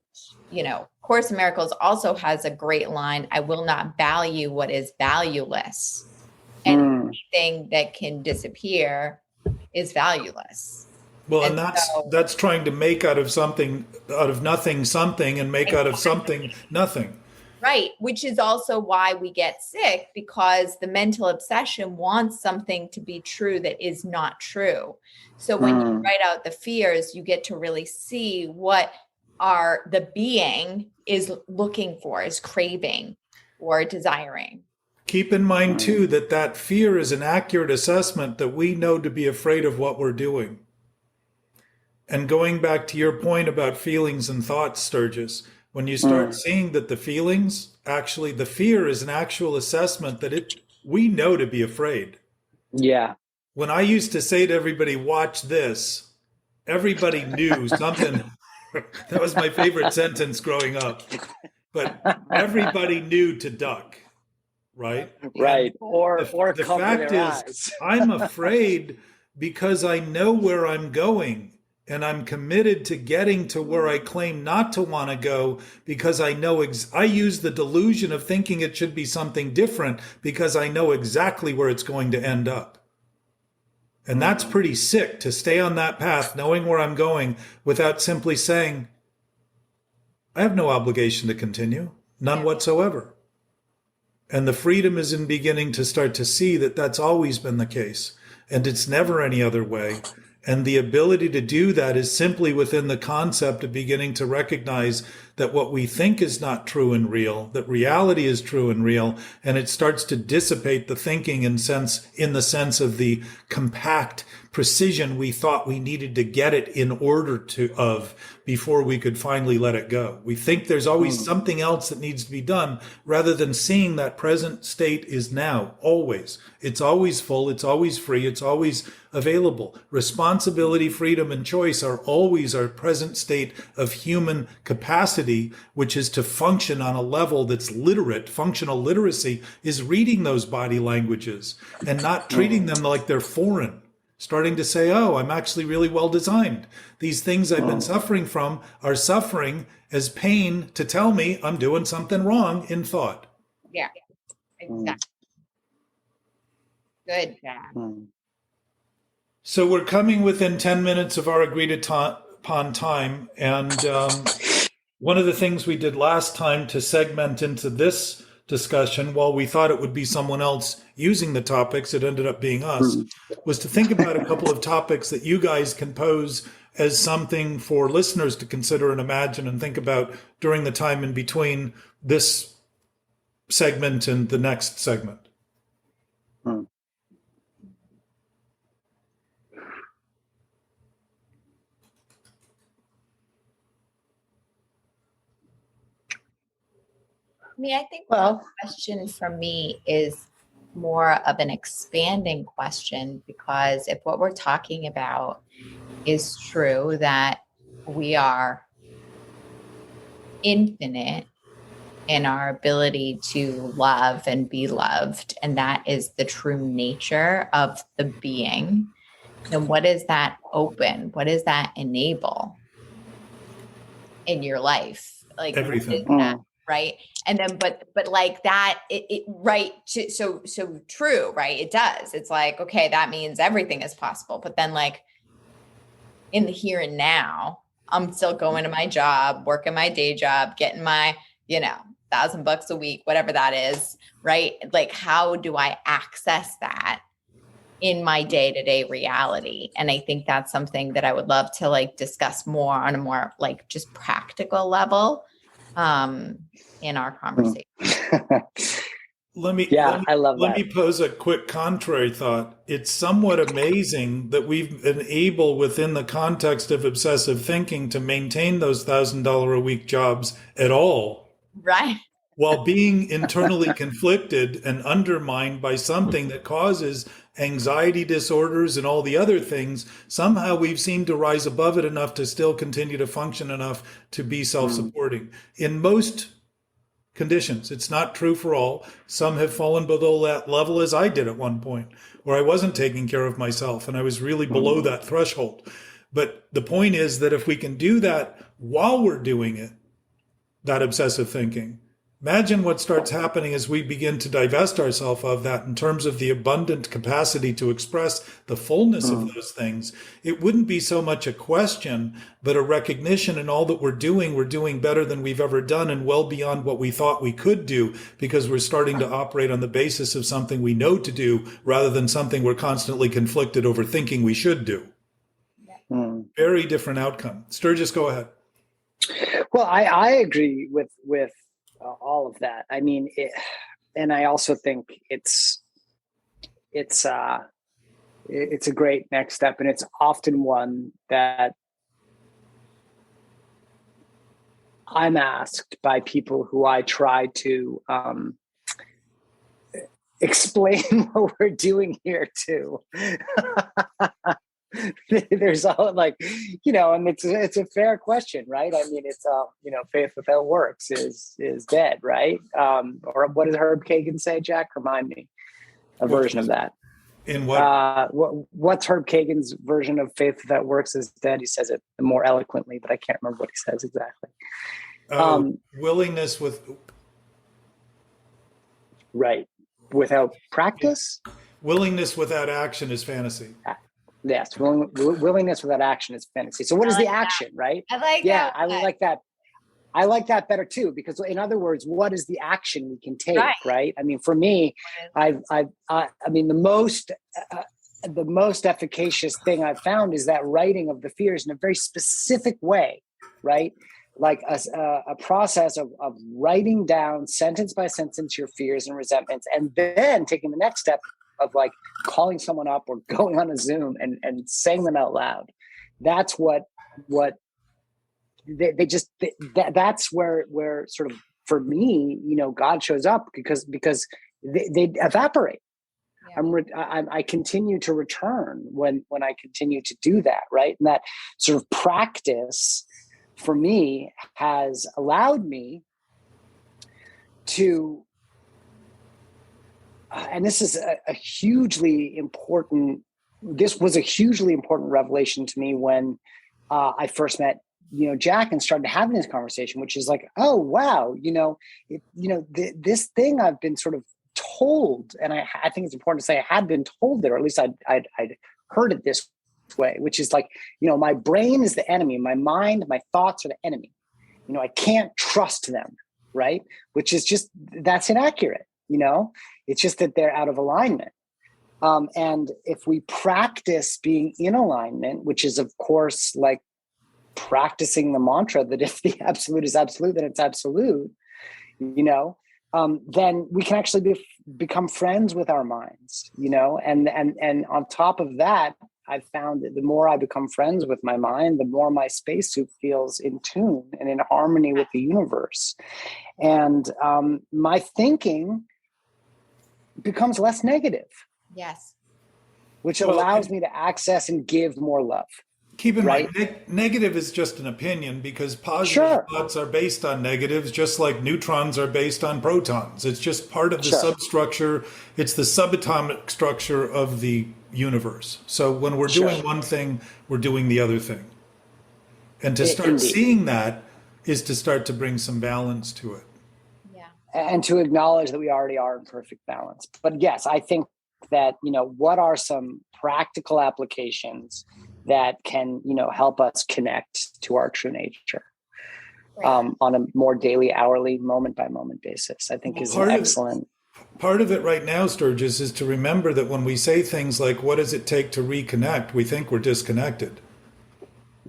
Course in Miracles also has a great line, I will not value what is valueless. And anything that can disappear is valueless. Well, and that's trying to make out of nothing something, and make out of something nothing. Right. Which is also why we get sick, because the mental obsession wants something to be true that is not true. So when you write out the fears, you get to really see what the being is looking for, is craving or desiring. Keep in mind, too, that fear is an accurate assessment that we know to be afraid of what we're doing. And going back to your point about feelings and thoughts, Sturgis, when you start seeing that the fear is an actual assessment that we know to be afraid. Yeah. When I used to say to everybody, watch this, everybody knew something. That was my favorite sentence growing up. But everybody knew to duck, right? Right. Or the fact is, I'm afraid because I know where I'm going. and I'm committed to getting to where I claim not to want to go because I know I use the delusion of thinking it should be something different because I know exactly where it's going to end up. And that's pretty sick, to stay on that path knowing where I'm going without simply saying, I have no obligation to continue, none whatsoever. And the freedom is in beginning to start to see that that's always been the case, and it's never any other way. And the ability to do that is simply within the concept of beginning to recognize that what we think is not true and real, that reality is true and real, and it starts to dissipate the thinking in the sense of the compact precision we thought we needed to get it in order of before we could finally let it go. We think there's always something else that needs to be done rather than seeing that present state is now, always. It's always full, it's always free, it's always available. Responsibility, freedom, and choice are always our present state of human capacity, which is to function on a level that's literate. Functional literacy is reading those body languages and not treating them like they're foreign. Starting to say, oh, I'm actually really well designed. These things I've been suffering from are suffering as pain to tell me I'm doing something wrong in thought. Yeah, exactly. Good, Dan. So we're coming within 10 minutes of our agreed upon time. And one of the things we did last time to segment into this discussion, while we thought it would be someone else using the topics, it ended up being us, was to think about a couple of topics that you guys can pose as something for listeners to consider and imagine and think about during the time in between this segment and the next segment. I think one question for me is more of an expanding question, because if what we're talking about is true, that we are infinite in our ability to love and be loved, and that is the true nature of the being, then what does that open? What does that enable in your life? Like everything. Right. And then, but like that, right. So true, right. It does. It's like, okay, that means everything is possible. But then like in the here and now, I'm still going to my job, working my day job, getting my, $1,000 a week, whatever that is. Right. Like, how do I access that in my day-to-day reality? And I think that's something that I would love to like discuss more on a more like just practical level in our conversation. I love that. Let me pose a quick contrary thought. It's somewhat amazing that we've been able, within the context of obsessive thinking, to maintain those $1,000 a week jobs at all. Right. While being internally conflicted and undermined by something that causes anxiety disorders and all the other things. Somehow we've seemed to rise above it enough to still continue to function enough to be self-supporting. In most conditions, it's not true for all. Some have fallen below that level, as I did at one point, where I wasn't taking care of myself and I was really below that threshold. But the point is that if we can do that while we're doing it, that obsessive thinking, imagine what starts happening as we begin to divest ourselves of that in terms of the abundant capacity to express the fullness of those things. It wouldn't be so much a question, but a recognition in all that we're doing better than we've ever done and well beyond what we thought we could do, because we're starting to operate on the basis of something we know to do rather than something we're constantly conflicted over thinking we should do. Very different outcome. Sturgis, go ahead. Well, I agree with all of that. I mean, and I also think it's a great next step, and it's often one that I'm asked by people who I try to explain what we're doing here to. There's all like, and it's a fair question, right? I mean, it's faith without works is dead, right? Or what does Herb Kagan say, Jack? Remind me a version of that. In what? What's Herb Kagan's version of faith that works is dead? He says it more eloquently, but I can't remember what he says exactly. Willingness with. Right. Without practice? Willingness without action is fantasy. Yes. Willingness without action is fantasy. So what is the action, right? I like that. I like that. I like that better too, because in other words, what is the action we can take, right? I mean, for me, I mean, the most efficacious thing I've found is that writing of the fears in a very specific way, right? Like a process of writing down sentence by sentence your fears and resentments, and then taking the next step of like calling someone up or going on a Zoom and saying them out loud. That's what that's where sort of, for me, God shows up because they evaporate. Yeah. I continue to return when I continue to do that, right? And that sort of practice for me has allowed me to, and this is a hugely important revelation to me when I first met Jack and started having this conversation, which is like, oh wow, this thing I've been sort of told, and I think it's important to say I had been told it, or at least I'd heard it this way, which is like, my brain is the enemy, my mind, my thoughts are the enemy. I can't trust them, right? Which is just, that's inaccurate. It's just that they're out of alignment. And if we practice being in alignment, which is of course like practicing the mantra that if the absolute is absolute, then it's absolute, then we can actually become friends with our minds, and on top of that, I've found that the more I become friends with my mind, the more my spacesuit feels in tune and in harmony with the universe. And my thinking becomes less negative. Yes. Which allows me to access and give more love. Keep in mind, negative is just an opinion, because positive thoughts are based on negatives, just like neutrons are based on protons. It's just part of the substructure. It's the subatomic structure of the universe. So when we're doing one thing, we're doing the other thing. And to start seeing that is to start to bring some balance to it. Yeah. And to acknowledge that we already are in perfect balance. But yes, I think that, what are some practical applications that can, help us connect to our true nature on a more daily, hourly, moment by moment basis, I think is excellent. Part of it right now, Sturgis, is to remember that when we say things like, what does it take to reconnect? We think we're disconnected.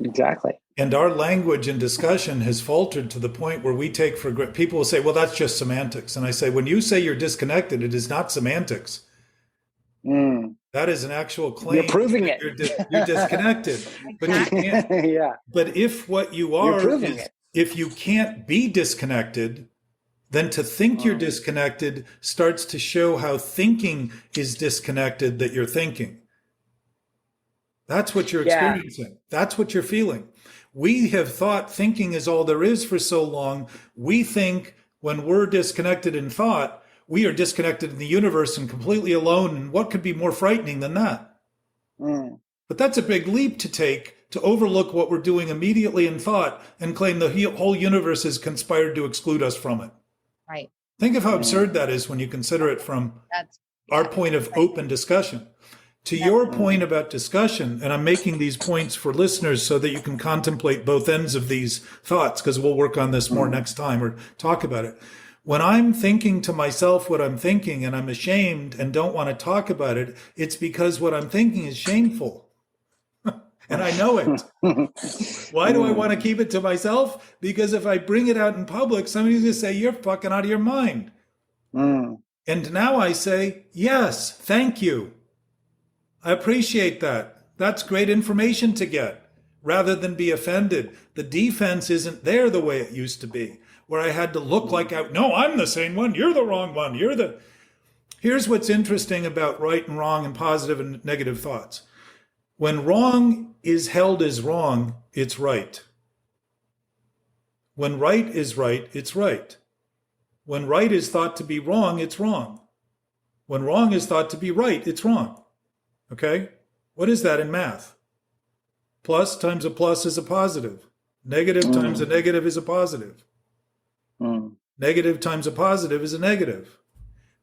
Exactly. And our language and discussion has faltered to the point where we take for granted. People will say, well, that's just semantics. And I say, when you say you're disconnected, it is not semantics. That is an actual claim. You're proving it. You're disconnected. But you can't. Yeah. But if what you are is, if you can't be disconnected, then to think you're disconnected starts to show how thinking is disconnected that you're thinking. That's what you're experiencing. That's what you're feeling. We have thought thinking is all there is for so long. We think when we're disconnected in thought, we are disconnected in the universe and completely alone. And what could be more frightening than that? But that's a big leap to take, to overlook what we're doing immediately in thought and claim the whole universe has conspired to exclude us from it. Right. Think of how absurd that is when you consider it from our point of open discussion. To your point about discussion, and I'm making these points for listeners so that you can contemplate both ends of these thoughts, because we'll work on this more next time or talk about it. When I'm thinking to myself what I'm thinking and I'm ashamed and don't want to talk about it, it's because what I'm thinking is shameful. And I know it. Why do I want to keep it to myself? Because if I bring it out in public, somebody's going to say, you're fucking out of your mind. And now I say, yes, thank you. I appreciate that. That's great information to get, rather than be offended. The defense isn't there the way it used to be, where I had to look like, no, I'm the sane one. You're the wrong one. Here's what's interesting about right and wrong and positive and negative thoughts. When wrong is held as wrong, it's right. When right is right, it's right. When right is thought to be wrong, it's wrong. When wrong is thought to be right, it's wrong. Okay? What is that in math? Plus times a plus is a positive. Negative times a negative is a positive. Negative times a positive is a negative.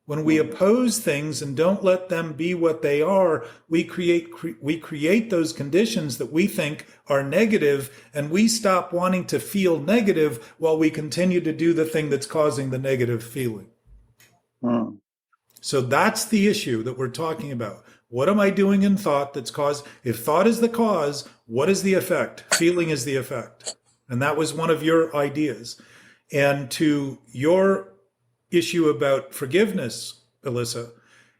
When we oppose things and don't let them be what they are, we create those conditions that we think are negative, and we stop wanting to feel negative while we continue to do the thing that's causing the negative feeling. So that's the issue that we're talking about. What am I doing in thought that's caused? If thought is the cause, what is the effect? Feeling is the effect. And that was one of your ideas. And to your issue about forgiveness, Alyssa,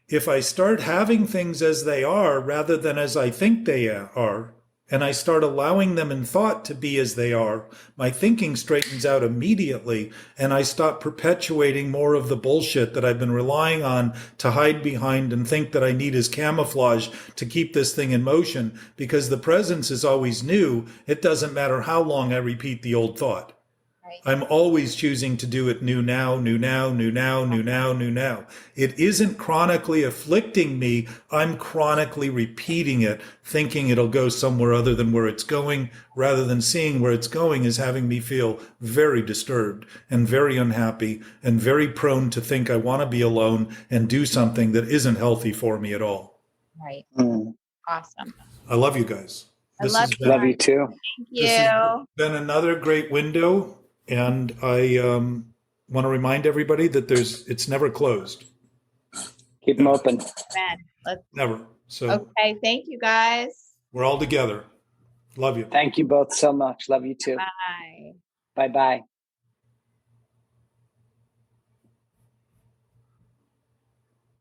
if I start having things as they are rather than as I think they are, and I start allowing them in thought to be as they are, my thinking straightens out immediately, and I stop perpetuating more of the bullshit that I've been relying on to hide behind and think that I need as camouflage to keep this thing in motion, because the presence is always new. It doesn't matter how long I repeat the old thought. I'm always choosing to do it new now, new now, new now, new now, new now. It isn't chronically afflicting me. I'm chronically repeating it, thinking it'll go somewhere other than where it's going, rather than seeing where it's going is having me feel very disturbed and very unhappy and very prone to think I want to be alone and do something that isn't healthy for me at all. Right. Awesome. I love you guys. Love you too. Thank This has you. been another great window. And I want to remind everybody that it's never closed. Keep them open. Never. So Okay. Thank you, guys. we're all together. Love you. Thank you both so much. Love you too. Bye. Bye-bye.